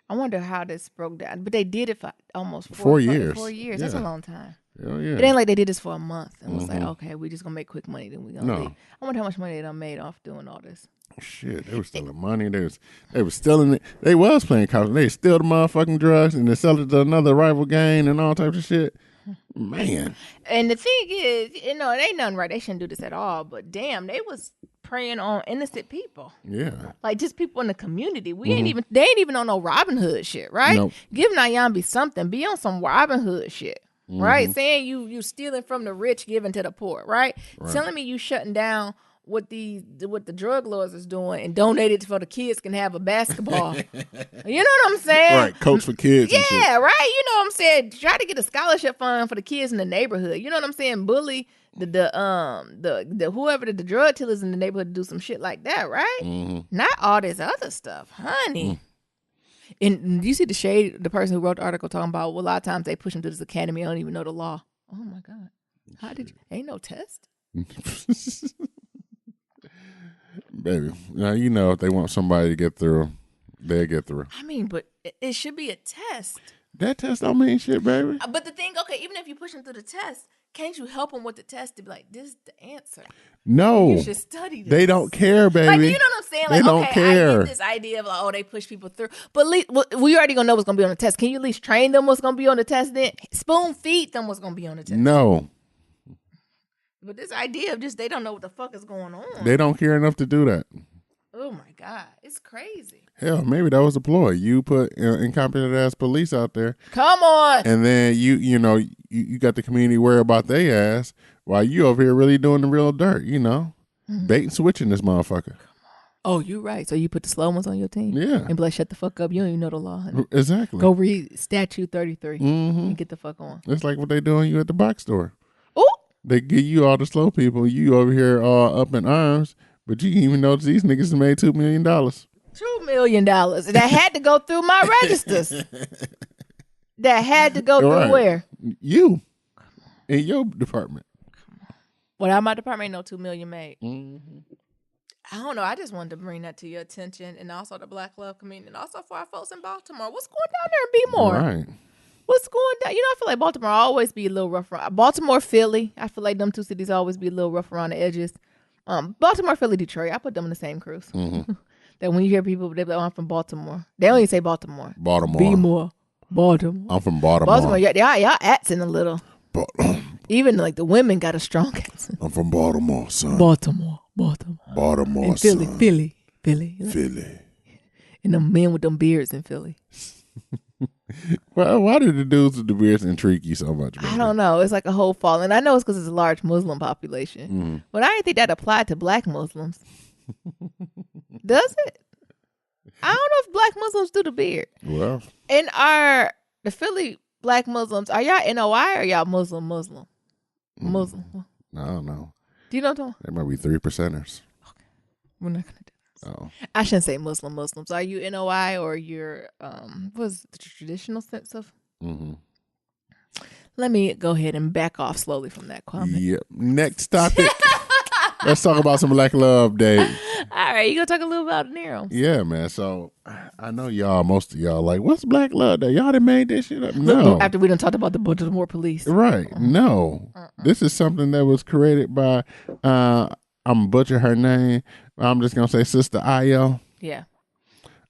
Speaker 2: I wonder how this broke down. But they did it for almost
Speaker 1: 4 years.
Speaker 2: 4 years.
Speaker 1: Yeah.
Speaker 2: That's a long time.
Speaker 1: Hell yeah.
Speaker 2: It ain't like they did this for a month and was like, okay, we just gonna make quick money, then we gonna leave. I wonder how much money they done made off doing all this.
Speaker 1: Shit, they were stealing money. They was stealing it. They was playing cops. They steal the motherfucking drugs and then sell it to another rival gang and all types of shit. Man.
Speaker 2: And the thing is, you know, it ain't nothing right. They shouldn't do this at all. But damn, they was preying on innocent people.
Speaker 1: Yeah.
Speaker 2: Like just people in the community. They ain't even on no Robin Hood shit, right?
Speaker 1: Nope.
Speaker 2: Give Nyambi something. Be on some Robin Hood shit. Right? Saying you stealing from the rich, giving to the poor, right? Telling me you shutting down what the drug lords is doing and donate it for the kids can have a basketball. You know what I'm saying?
Speaker 1: Right, coach for kids.
Speaker 2: Yeah,
Speaker 1: and shit.
Speaker 2: right. You know what I'm saying? Try to get a scholarship fund for the kids in the neighborhood. You know what I'm saying? Bully the whoever the drug dealers in the neighborhood to do some shit like that, right?
Speaker 1: Mm-hmm.
Speaker 2: Not all this other stuff, honey. And you see the shade, the person who wrote the article talking about, well, a lot of times they push them to this academy. I don't even know the law. Oh my God. How did you? Ain't no test.
Speaker 1: Baby, now you know if they want somebody to get through, they'll get through.
Speaker 2: I mean, but it should be a test.
Speaker 1: That test don't mean shit, baby.
Speaker 2: But the thing, okay, even if you push them through the test, can't you help them with the test to be like, this is the answer?
Speaker 1: No.
Speaker 2: You should study this.
Speaker 1: They don't care, baby.
Speaker 2: Like, you know what I'm saying? Like,
Speaker 1: they don't
Speaker 2: okay,
Speaker 1: care.
Speaker 2: I get this idea of like, oh, they push people through. But we already gonna know what's gonna be on the test. Can you at least train them what's gonna be on the test then? Spoon feed them what's gonna be on the test.
Speaker 1: No.
Speaker 2: But this idea of just they don't know what the fuck is going on.
Speaker 1: They don't care enough to do that.
Speaker 2: Oh my God, it's crazy.
Speaker 1: Hell, maybe that was a ploy. You put incompetent ass police out there.
Speaker 2: Come on.
Speaker 1: And then you got the community worried about their ass while you over here really doing the real dirt, you know. Bait and switching this motherfucker.
Speaker 2: Oh, you're right. So you put the slow ones on your team?
Speaker 1: Yeah.
Speaker 2: And be like, shut the fuck up. You don't even know the law, honey.
Speaker 1: Exactly.
Speaker 2: Go read Statute 33 and get the fuck on.
Speaker 1: It's like what they doing you at the box store.
Speaker 2: Ooh.
Speaker 1: They give you all the slow people. You over here all up in arms, but you can even notice these niggas made $2 million.
Speaker 2: $2 million. That had to go through my registers. that had to go through
Speaker 1: Right.
Speaker 2: where?
Speaker 1: You in your department.
Speaker 2: Without my department, ain't no 2 million made.
Speaker 1: Mm-hmm.
Speaker 2: I don't know. I just wanted to bring that to your attention, and also the Black Love community, and also for our folks in Baltimore. What's going down there in Bmore?
Speaker 1: Right.
Speaker 2: What's going down? You know, I feel like Baltimore always be a little rough around. Baltimore, Philly. I feel like them two cities always be a little rough around the edges. Baltimore, Philly, Detroit. I put them in the same cruise.
Speaker 1: Mm-hmm.
Speaker 2: That when you hear people, they be like, oh, I'm from Baltimore. They don't even say Baltimore.
Speaker 1: Baltimore.
Speaker 2: Bmore. Baltimore.
Speaker 1: I'm from Baltimore.
Speaker 2: Baltimore, y'all accent a little. Even like the women got a strong accent.
Speaker 1: I'm from Baltimore, son.
Speaker 2: Baltimore.
Speaker 1: Baltimore,
Speaker 2: And Philly,
Speaker 1: son.
Speaker 2: Philly.
Speaker 1: Philly.
Speaker 2: And the men with them beards in Philly.
Speaker 1: Well, why did the dudes with the beards intrigue you so much? Baby?
Speaker 2: I don't know. It's like a whole fall. And I know it's because it's a large Muslim population.
Speaker 1: Mm-hmm.
Speaker 2: But I didn't think that applied to black Muslims. Does it? I don't know if black Muslims do the beard.
Speaker 1: Well,
Speaker 2: And the Philly black Muslims, are y'all NOI or y'all Muslim? Muslim.
Speaker 1: I don't know.
Speaker 2: Do you know what I'm talking
Speaker 1: There might be 3%ers.
Speaker 2: about? We're not going to do this.
Speaker 1: Oh,
Speaker 2: I shouldn't say Muslims. Are you NOI or you're, what's the traditional sense of?
Speaker 1: mm-hmm.
Speaker 2: Let me go ahead and back off slowly from that comment.
Speaker 1: Yep. Next topic. Let's talk about some Black Love Day.
Speaker 2: All right, you gonna talk a little about Nero?
Speaker 1: Yeah, man. So I know most of y'all like, what's Black Love Day? Y'all done made this shit up? No.
Speaker 2: After we done talked about the Baltimore police.
Speaker 1: Right. No. This is something that was created by, I'm going to butcher her name. I'm just going to say Sister Ayo.
Speaker 2: Yeah.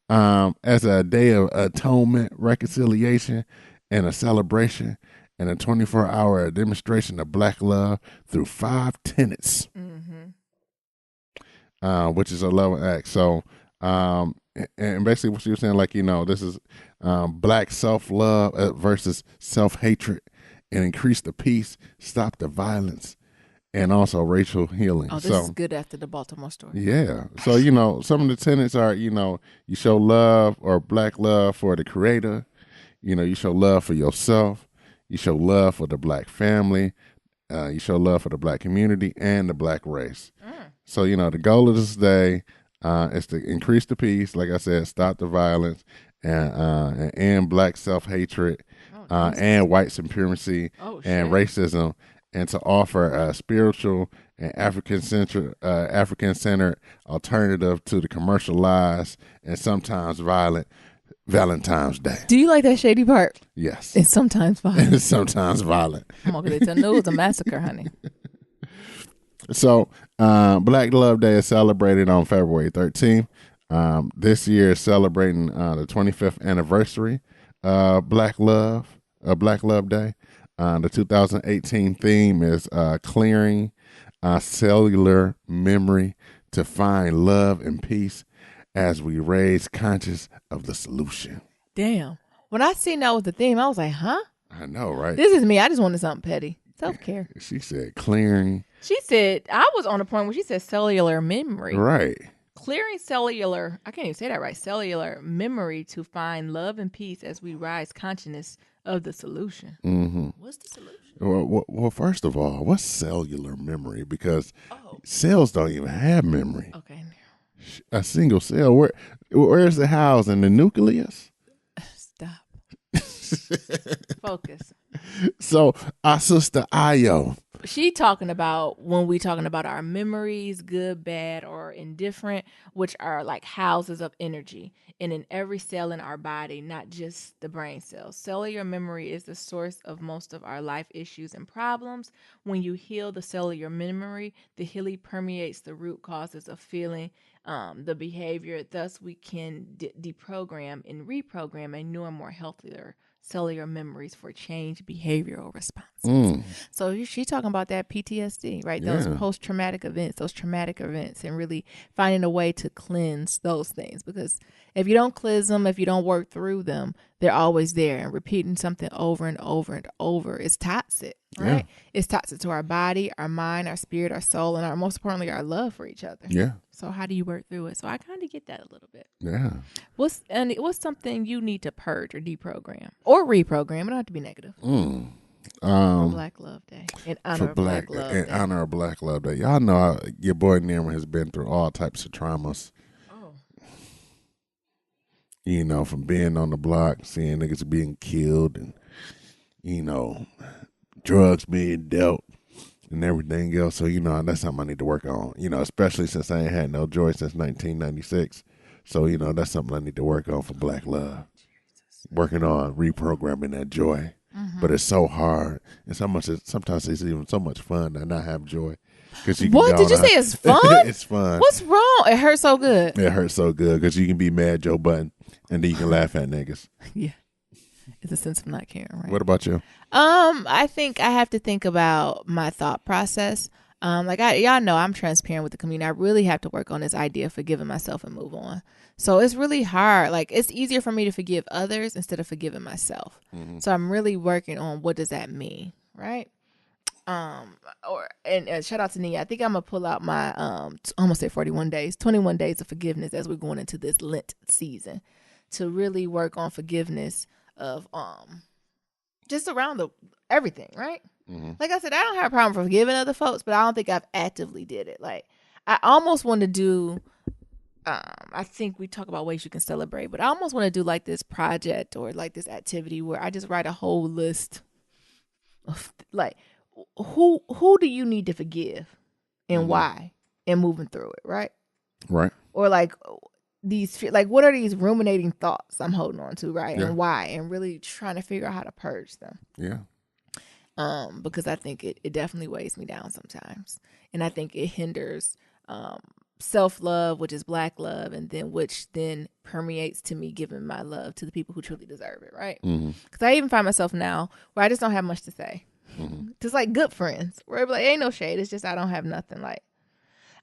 Speaker 1: As a day of atonement, reconciliation, and a celebration, and a 24-hour demonstration of Black love through 5 tenets, which is a love act. So, and basically what she was saying, like, this is Black self-love versus self-hatred, and increase the peace, stop the violence, and also racial healing.
Speaker 2: Oh, this is good after the Baltimore story.
Speaker 1: Yeah. So, some of the tenets are, you show love or Black love for the Creator. You show love for yourself. You show love for the Black family. You show love for the Black community and the Black race. So, the goal of this day is to increase the peace, like I said, stop the violence, and end Black self-hatred and white supremacy and racism, and to offer a spiritual and African-centered alternative to the commercialized and sometimes violent Valentine's Day.
Speaker 2: Do you like that shady part?
Speaker 1: Yes.
Speaker 2: It's sometimes violent.
Speaker 1: It's sometimes violent.
Speaker 2: Come on, because they know it's a massacre, honey.
Speaker 1: So, Black Love Day is celebrated on February 13th. This year is celebrating the 25th anniversary of Black Love Day. The 2018 theme is clearing cellular memory to find love and peace as we raise conscious of the solution.
Speaker 2: Damn. When I seen that was the theme, I was like, huh?
Speaker 1: I know, right?
Speaker 2: This is me. I just wanted something petty. Self-care.
Speaker 1: She said clearing.
Speaker 2: She said, I was on the point where she said cellular memory.
Speaker 1: Right.
Speaker 2: Clearing cellular, I can't even say that right, cellular memory to find love and peace as we rise consciousness of the solution.
Speaker 1: Mm-hmm.
Speaker 2: What's the solution?
Speaker 1: Well, first of all, what's cellular memory? Because cells don't even have memory.
Speaker 2: Okay.
Speaker 1: A single cell. Where's the house in the nucleus?
Speaker 2: Stop. Focus.
Speaker 1: So our sister Ayo.
Speaker 2: She talking about when we talking about our memories, good, bad, or indifferent, which are like houses of energy and in every cell in our body, not just the brain cells. Cellular memory is the source of most of our life issues and problems. When you heal the cellular memory, the healing permeates the root causes of feeling the behavior. Thus, we can deprogram and reprogram a newer, more healthier cellular memories for change behavioral responses. So she's talking about that PTSD, right? Those post-traumatic events, those traumatic events, and really finding a way to cleanse those things. Because if you don't cleanse them, if you don't work through them, they're always there. And repeating something over and over and over is toxic, right? It's toxic to our body, our mind, our spirit, our soul, and most importantly, our love for each other.
Speaker 1: Yeah.
Speaker 2: So how do you work through it? So I kind of get that a little bit.
Speaker 1: Yeah.
Speaker 2: What's something you need to purge or deprogram or reprogram? It don't have to be negative. Black Love Day in honor of Black Love Day.
Speaker 1: In honor of Black Love Day. Y'all know your boy Nero has been through all types of traumas.
Speaker 2: Oh.
Speaker 1: From being on the block, seeing niggas being killed, and drugs being dealt and everything else. So, that's something I need to work on, especially since I ain't had no joy since 1996. So, that's something I need to work on for Black Love. Working on reprogramming that joy. But it's so hard. And sometimes it's even so much fun to not have joy.
Speaker 2: What did you say? It's fun?
Speaker 1: It's fun.
Speaker 2: What's wrong? It hurts so good.
Speaker 1: It hurts so good because you can be mad Joe Button and then you can laugh at niggas.
Speaker 2: Yeah. It's a sense of not caring, right?
Speaker 1: What about you?
Speaker 2: I think I have to think about my thought process. Y'all know I'm transparent with the community. I really have to work on this idea of forgiving myself and move on. So it's really hard. Like, it's easier for me to forgive others instead of forgiving myself. Mm-hmm. So I'm really working on what does that mean, right? And shout out to Nia. I think I'm gonna pull out my I almost said 41 days, 21 days of forgiveness as we're going into this Lent season to really work on forgiveness of just around everything, right? Mm-hmm. Like I said, I don't have a problem for forgiving other folks, but I don't think I've actively did it. Like, I almost want to do. I think we talk about ways you can celebrate, but I almost want to do like this project or like this activity where I just write a whole list of like who do you need to forgive and why, and moving through it, right?
Speaker 1: Right.
Speaker 2: Or like what are these ruminating thoughts I'm holding on to, right? Yeah. And why, and really trying to figure out how to purge them.
Speaker 1: Yeah.
Speaker 2: Because I think it definitely weighs me down sometimes, and I think it hinders self-love, which is Black love, and then which then permeates to me giving my love to the people who truly deserve it, right? Because I even find myself now where I just don't have much to say. Just like good friends, where I'm like, ain't no shade, it's just I don't have nothing. Like,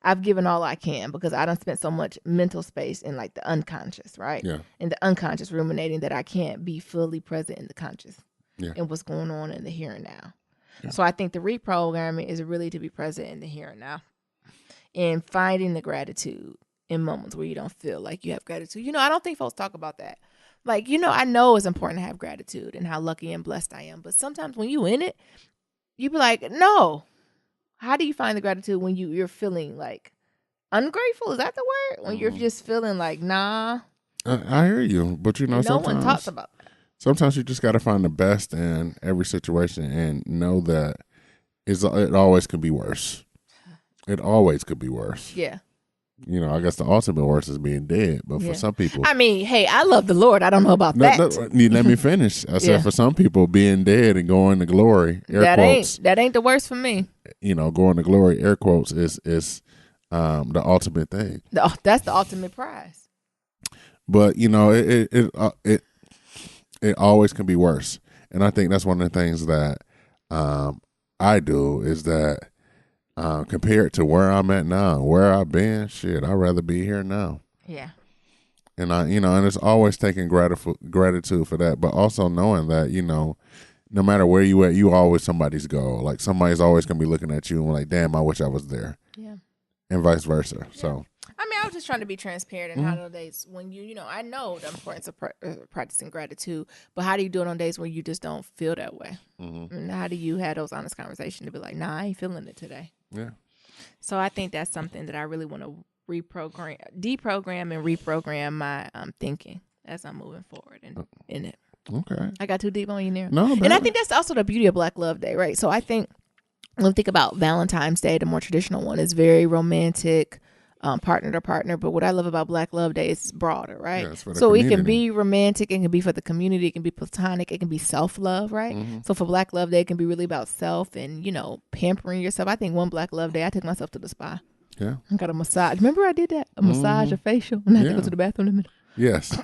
Speaker 2: I've given all I can because I done spent so much mental space in like the unconscious, right?
Speaker 1: Yeah.
Speaker 2: In the unconscious ruminating that I can't be fully present in the conscious and what's going on in the here and now. Yeah. So I think the reprogramming is really to be present in the here and now. And finding the gratitude in moments where you don't feel like you have gratitude. I don't think folks talk about that. Like, I know it's important to have gratitude and how lucky and blessed I am. But sometimes when you in it, you be like, no. How do you find the gratitude when you're feeling like ungrateful? Is that the word? When you're just feeling like, nah.
Speaker 1: I hear you. But
Speaker 2: no one talks about that.
Speaker 1: Sometimes you just got to find the best in every situation and know that it always could be worse. It always could be worse.
Speaker 2: Yeah.
Speaker 1: I guess the ultimate worst is being dead. But for some people.
Speaker 2: I mean, hey, I love the Lord. I don't know about that.
Speaker 1: Let me finish. I said for some people, being dead and going to glory, air quotes.
Speaker 2: That ain't the worst for me.
Speaker 1: Going to glory, air quotes, is the ultimate thing.
Speaker 2: That's the ultimate prize.
Speaker 1: But, it always can be worse. And I think that's one of the things that I do is that compared to where I'm at now, where I've been, shit, I'd rather be here now.
Speaker 2: Yeah.
Speaker 1: And and it's always taking gratitude for that, but also knowing that, no matter where you at, you always somebody's goal. Like, somebody's always gonna be looking at you and like, damn, I wish I was there.
Speaker 2: Yeah.
Speaker 1: And vice versa.
Speaker 2: Yeah.
Speaker 1: So.
Speaker 2: I mean, I was just trying to be transparent in how those days when I know the importance of practicing gratitude, but how do you do it on days when you just don't feel that way? Mm-hmm. And how do you have those honest conversations to be like, nah, I ain't feeling it today?
Speaker 1: Yeah.
Speaker 2: So I think that's something that I really want to deprogram and reprogram my thinking as I'm moving forward in it.
Speaker 1: Okay.
Speaker 2: I got too deep on you there.
Speaker 1: No,
Speaker 2: and I think that's also the beauty of Black Love Day, right? So I think when we think about Valentine's Day, the more traditional one is very romantic, partner to partner. But what I love about Black Love Day is broader, right?
Speaker 1: Yeah, so
Speaker 2: community. It can be romantic, it can be for the community, it can be platonic, it can be self-love, right? Mm-hmm. So for Black Love Day, it can be really about self and, pampering yourself. I think one Black Love Day, I took myself to the spa.
Speaker 1: Yeah.
Speaker 2: I got a massage. Remember I did that? A massage, a facial, and I had to go to the bathroom in a minute.
Speaker 1: Yes.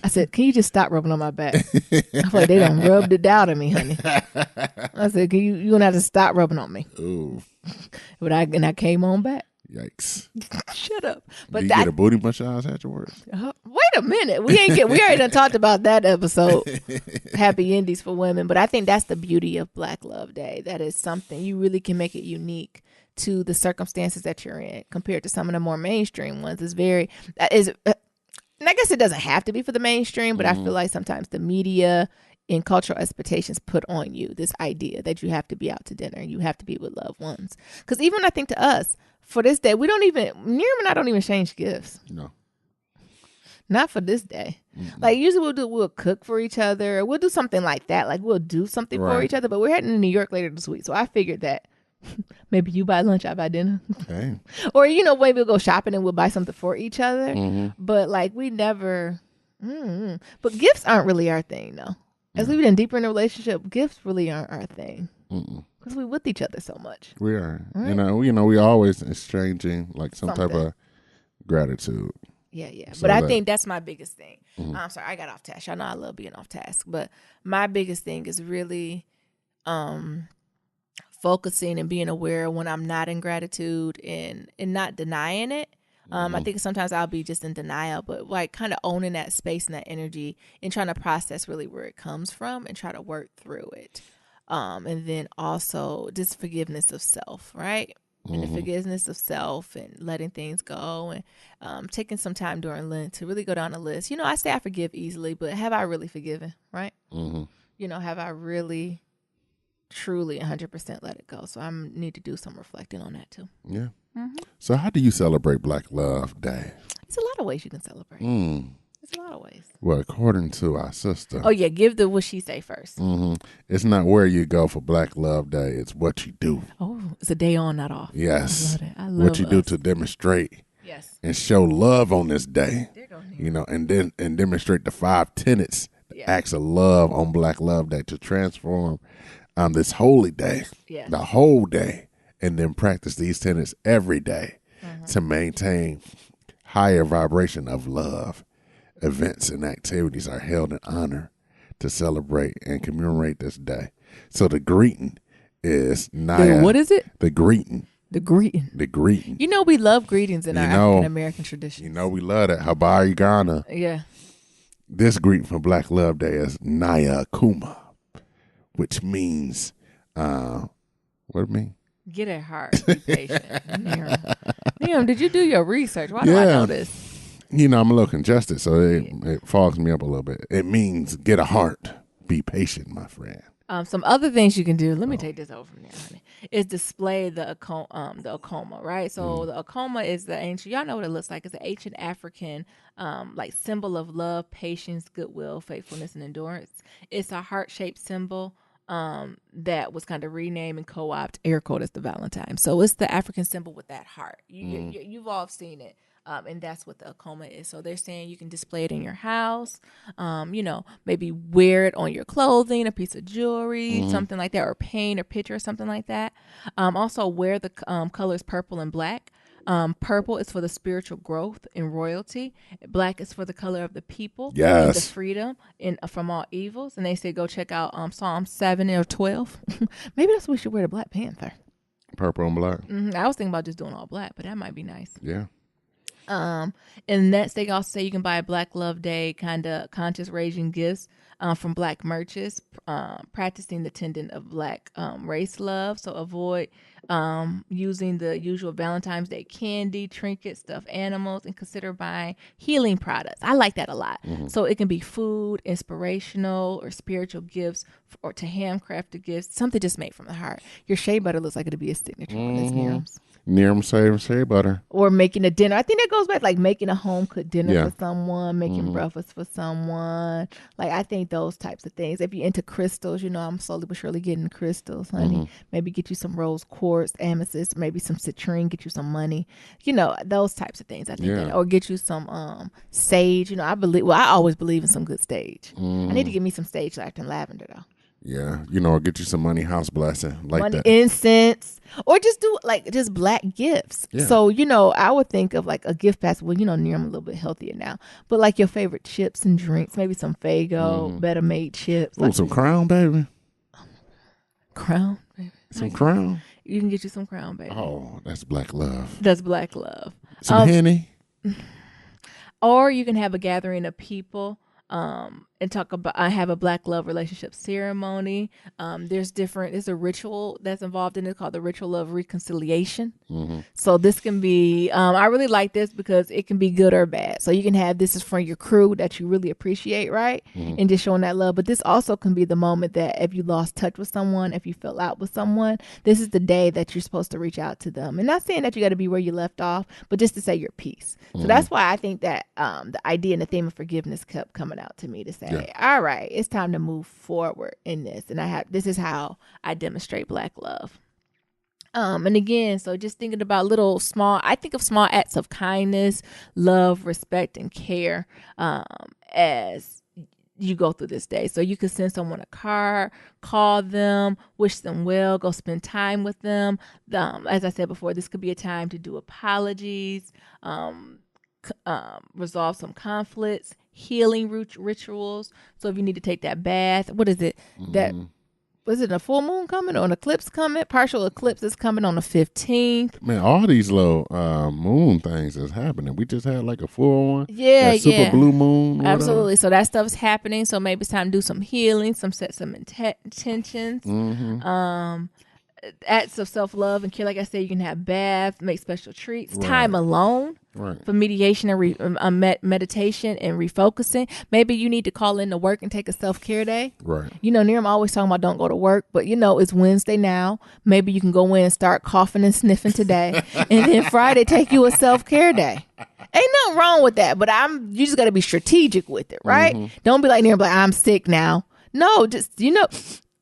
Speaker 2: I said, can you just stop rubbing on my back? I feel like they done rubbed it down on me, honey. I said, you're going to have to stop rubbing on me.
Speaker 1: Ooh.
Speaker 2: But I came on back.
Speaker 1: Yikes.
Speaker 2: Shut up. But
Speaker 1: did you get a booty massage afterwards?
Speaker 2: Wait a minute. We already done talked about that episode. Happy Indies for women. But I think that's the beauty of Black Love Day. That is something you really can make it unique to the circumstances that you're in compared to some of the more mainstream ones. And I guess it doesn't have to be for the mainstream, but I feel like sometimes the media and cultural expectations put on you this idea that you have to be out to dinner, you have to be with loved ones. Because even when I think to us, for this day, Miriam and I don't even exchange gifts.
Speaker 1: No.
Speaker 2: Not for this day. Like usually we'll cook for each other. Or we'll do something like that. Like we'll do something for
Speaker 1: Right.
Speaker 2: each other. But we're heading to New York later this week, so I figured that maybe you buy lunch, I buy dinner,
Speaker 1: Hey.
Speaker 2: or maybe we'll go shopping and we'll buy something for each other.
Speaker 1: Mm-hmm.
Speaker 2: But like we never. But gifts aren't really our thing, though. As we've been deeper in a relationship, gifts really aren't our thing because we're with each other so much.
Speaker 1: We are.
Speaker 2: Right.
Speaker 1: We always exchanging like some type
Speaker 2: Something.
Speaker 1: of gratitude.
Speaker 2: Yeah.
Speaker 1: So
Speaker 2: But I
Speaker 1: that-
Speaker 2: think that's my biggest thing. I'm sorry, I got off task. Y'all know I love being off task. But my biggest thing is really focusing and being aware when I'm not in gratitude and not denying it. I think sometimes I'll be just in denial, but like kind of owning that space and that energy and trying to process really where it comes from and try to work through it. And then also just forgiveness of self, right? And the forgiveness of self and letting things go and taking some time during Lent to really go down the list. I say I forgive easily, but have I really forgiven, right? Have I really, truly 100% let it go? So I need to do some reflecting on that too.
Speaker 1: Yeah. So how do you celebrate Black Love Day?
Speaker 2: It's a lot of ways you can celebrate. It's a lot of ways.
Speaker 1: Well, according to our sister,
Speaker 2: Oh, yeah. Give the what she say first.
Speaker 1: it's not where you go for Black Love Day. It's what you do.
Speaker 2: Oh, it's a day on, not off.
Speaker 1: Yes.
Speaker 2: I love that. I love
Speaker 1: what you do
Speaker 2: us.
Speaker 1: to demonstrate
Speaker 2: Yes.
Speaker 1: and show love on this day.
Speaker 2: There goes Neil.
Speaker 1: And demonstrate the 5 tenets,
Speaker 2: Yeah.
Speaker 1: acts of love on Black Love Day to transform this holy day,
Speaker 2: Yes.
Speaker 1: the whole day, and then practice these tenets every day to maintain higher vibration of love. Events and activities are held in honor to celebrate and commemorate this day. So the greeting is Naya.
Speaker 2: What is it?
Speaker 1: The greeting.
Speaker 2: The greeting.
Speaker 1: The greeting.
Speaker 2: We love greetings in our African American tradition.
Speaker 1: We love that. Habari Ghana.
Speaker 2: Yeah.
Speaker 1: This greeting for Black Love Day is Naya Kuma, which means, what it mean?
Speaker 2: Get it hard. Be patient. Damn, did you do your research? Why do I know this?
Speaker 1: I'm a little congested, so it fogs me up a little bit. It means get a heart. Be patient, my friend.
Speaker 2: Some other things you can do. Let me take this over from there, honey. Is display the akoma, right? So the akoma is the ancient. Y'all know what it looks like. It's an ancient African, like symbol of love, patience, goodwill, faithfulness, and endurance. It's a heart-shaped symbol. That was kind of renamed and co-opted, air quote, as the Valentine. So it's the African symbol with that heart. You've all seen it. And that's what the akoma is. So they're saying you can display it in your house, maybe wear it on your clothing, a piece of jewelry, something like that, or paint or picture or something like that. Also wear the colors purple and black. Purple is for the spiritual growth and royalty. Black is for the color of the people.
Speaker 1: Yes.
Speaker 2: And the freedom from all evils. And they say go check out Psalm 7 or 12. Maybe that's what we should wear, the Black Panther.
Speaker 1: Purple and black.
Speaker 2: I was thinking about just doing all black, but that might be nice.
Speaker 1: Yeah.
Speaker 2: And next they also say you can buy a Black Love Day kind of conscious raising gifts from Black merchants, practicing the tenet of Black race love. So avoid using the usual Valentine's Day candy, trinkets, stuffed animals, and consider buying healing products. I like that a lot. So it can be food, inspirational, or spiritual gifts, or to handcrafted gifts, something just made from the heart. Your shea butter looks like it'll be a signature on this Miriam's.
Speaker 1: Niram shea butter.
Speaker 2: Or making a dinner. I think that goes back like making a home cooked dinner
Speaker 1: Yeah.
Speaker 2: for someone, making breakfast for someone. Like I think those types of things. If you're into crystals, I'm slowly but surely getting crystals, honey. Maybe get you some rose quartz, amethyst, maybe some citrine, get you some money. Those types of things. I think
Speaker 1: Yeah.
Speaker 2: that, or get you some sage. I always believe in some good sage. I need to get me some sage and lavender though.
Speaker 1: Yeah. Or get you some money house blessing like
Speaker 2: Money,
Speaker 1: that.
Speaker 2: incense, or just do just black gifts.
Speaker 1: Yeah.
Speaker 2: So I would think of like a gift basket. Well, I'm a little bit healthier now, but like your favorite chips and drinks, maybe some Faygo, Better Made chips,
Speaker 1: Oh, some Crown, baby.
Speaker 2: Crown. Baby.
Speaker 1: Some Crown.
Speaker 2: You can get you some Crown, baby.
Speaker 1: Oh, that's Black Love.
Speaker 2: That's Black Love.
Speaker 1: Some Henny.
Speaker 2: Or you can have a gathering of people and talk about I have a Black love relationship ceremony. There's a ritual that's involved in it called the ritual of reconciliation. So this can be I really like this because it can be good or bad. So you can have this is from your crew that you really appreciate, right? And just showing that love. But this also can be the moment that if you lost touch with someone, if you fell out with someone, this is the day that you're supposed to reach out to them. And not saying that you got to be where you left off, but just to say your piece. So that's why I think that the idea and the theme of forgiveness kept coming out to me to say, all right, it's time to move forward in this. And this is how I demonstrate Black love. And again, so just thinking about I think of small acts of kindness, love, respect, and care as you go through this day. So you could send someone a card, call them, wish them well, go spend time with them. As I said before, this could be a time to do apologies, resolve some conflicts, healing rituals. So if you need to take that bath, what is it? Was it a full moon coming or an eclipse coming? Partial eclipse is coming on the 15th.
Speaker 1: Man, all these little moon things is happening. We just had like a full one.
Speaker 2: Yeah,
Speaker 1: super blue moon.
Speaker 2: Absolutely. So that stuff is happening. So maybe it's time to do some healing, set some intentions. Acts of self-love and care. Like I said, you can have baths, make special treats, time alone for mediation and meditation and refocusing. Maybe you need to call in to work and take a self-care day.
Speaker 1: Right.
Speaker 2: You know, Niram always talking about don't go to work, but you know, it's Wednesday now. Maybe you can go in and start coughing and sniffing today. And then Friday, take you a self-care day. Ain't nothing wrong with that, but you just got to be strategic with it, right? Don't be like, Niram, like, I'm sick now. No, just,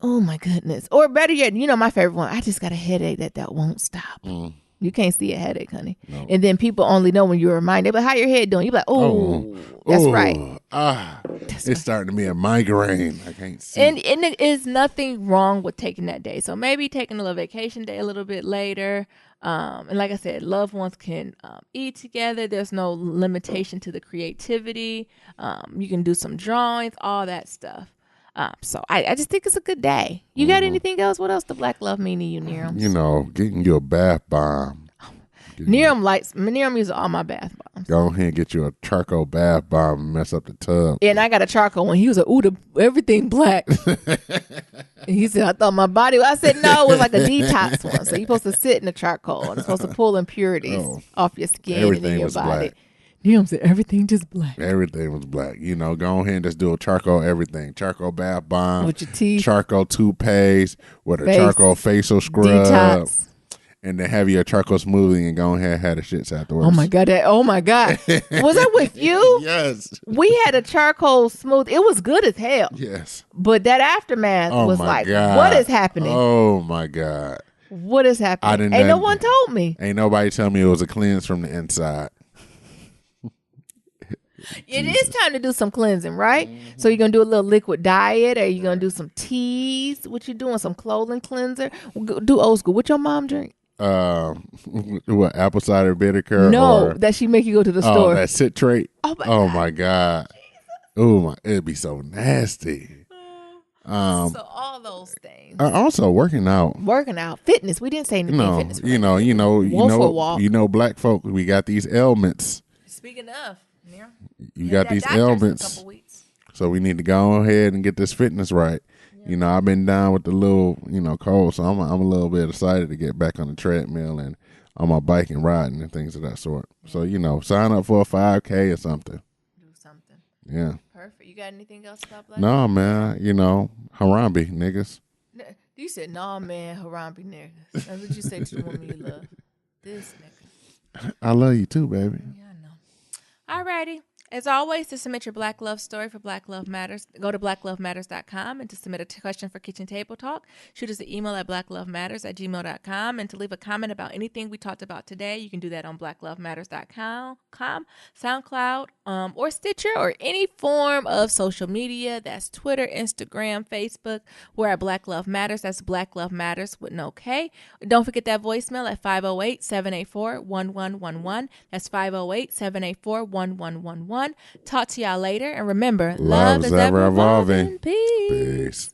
Speaker 2: oh my goodness. Or better yet, my favorite one, I just got a headache that won't stop. You can't see a headache, honey. No. And then people only know when you're reminded, but how your head doing? You're like, that's right.
Speaker 1: It's starting to be a migraine. I can't see.
Speaker 2: And there is nothing wrong with taking that day. So maybe taking a little vacation day a little bit later. And like I said, loved ones can eat together. There's no limitation to the creativity. You can do some drawings, all that stuff. So I just think it's a good day. You got anything else? What else does Black love mean to you, Niram?
Speaker 1: Getting you a bath bomb.
Speaker 2: Niram uses all my bath bombs.
Speaker 1: Go ahead and get you a charcoal bath bomb and mess up the tub.
Speaker 2: And I got a charcoal one. He was everything black. And he said, I thought my body. I said, no, it was like a detox one. So you're supposed to sit in the charcoal and it's supposed to pull impurities off your skin and in your body. Black. Niram said everything just black.
Speaker 1: Everything was black. Go ahead and just do a charcoal everything. Charcoal bath bomb.
Speaker 2: With your teeth.
Speaker 1: Charcoal toothpaste. With a charcoal facial scrub.
Speaker 2: Detox.
Speaker 1: And then have your charcoal smoothie and go ahead and have the shits afterwards.
Speaker 2: Oh my God. Was I with you?
Speaker 1: Yes.
Speaker 2: We had a charcoal smooth. It was good as hell.
Speaker 1: Yes.
Speaker 2: But that aftermath was like,
Speaker 1: God.
Speaker 2: What is happening?
Speaker 1: Oh my God.
Speaker 2: What is happening? Ain't no one told me.
Speaker 1: Ain't nobody tell me it was a cleanse from the inside.
Speaker 2: It is time to do some cleansing, right? So you're going to do a little liquid diet, or you're going to do some teas. What you doing? Some clothing cleanser? Do old school. What your mom drink?
Speaker 1: What, apple cider vinegar?
Speaker 2: No, that she make you go to the store.
Speaker 1: Oh, that citrate?
Speaker 2: Oh my
Speaker 1: God. Oh, it'd be so nasty.
Speaker 2: So all those things.
Speaker 1: Also working out,
Speaker 2: fitness. We didn't say anything. Fitness.
Speaker 1: Black folk. We got these ailments.
Speaker 2: Speaking of,
Speaker 1: you got these ailments. So we need to go ahead and get this fitness right. Yeah. I've been down with the little, cold, so I'm a little bit excited to get back on the treadmill and on my bike and riding and things of that sort. So sign up for a 5K or something.
Speaker 2: Do something.
Speaker 1: Yeah.
Speaker 2: Perfect. You got anything else about Black?
Speaker 1: No, man. Harambe niggas.
Speaker 2: You said, no, man, Harambe niggas. That's what you say to the woman you love. This nigga.
Speaker 1: I love you too, baby.
Speaker 2: Yeah, I know. All righty. As always, to submit your Black Love story for Black Love Matters, go to blacklovematters.com. And to submit a question for Kitchen Table Talk, shoot us an email at blacklovematters@gmail.com. And to leave a comment about anything we talked about today, you can do that on blacklovematters.com, SoundCloud, or Stitcher, or any form of social media. That's Twitter, Instagram, Facebook. We're at Black Love Matters. That's Black Love Matters with no K. Don't forget that voicemail at 508-784-1111. That's 508-784-1111. Talk to y'all later. And remember, love is ever evolving. Peace.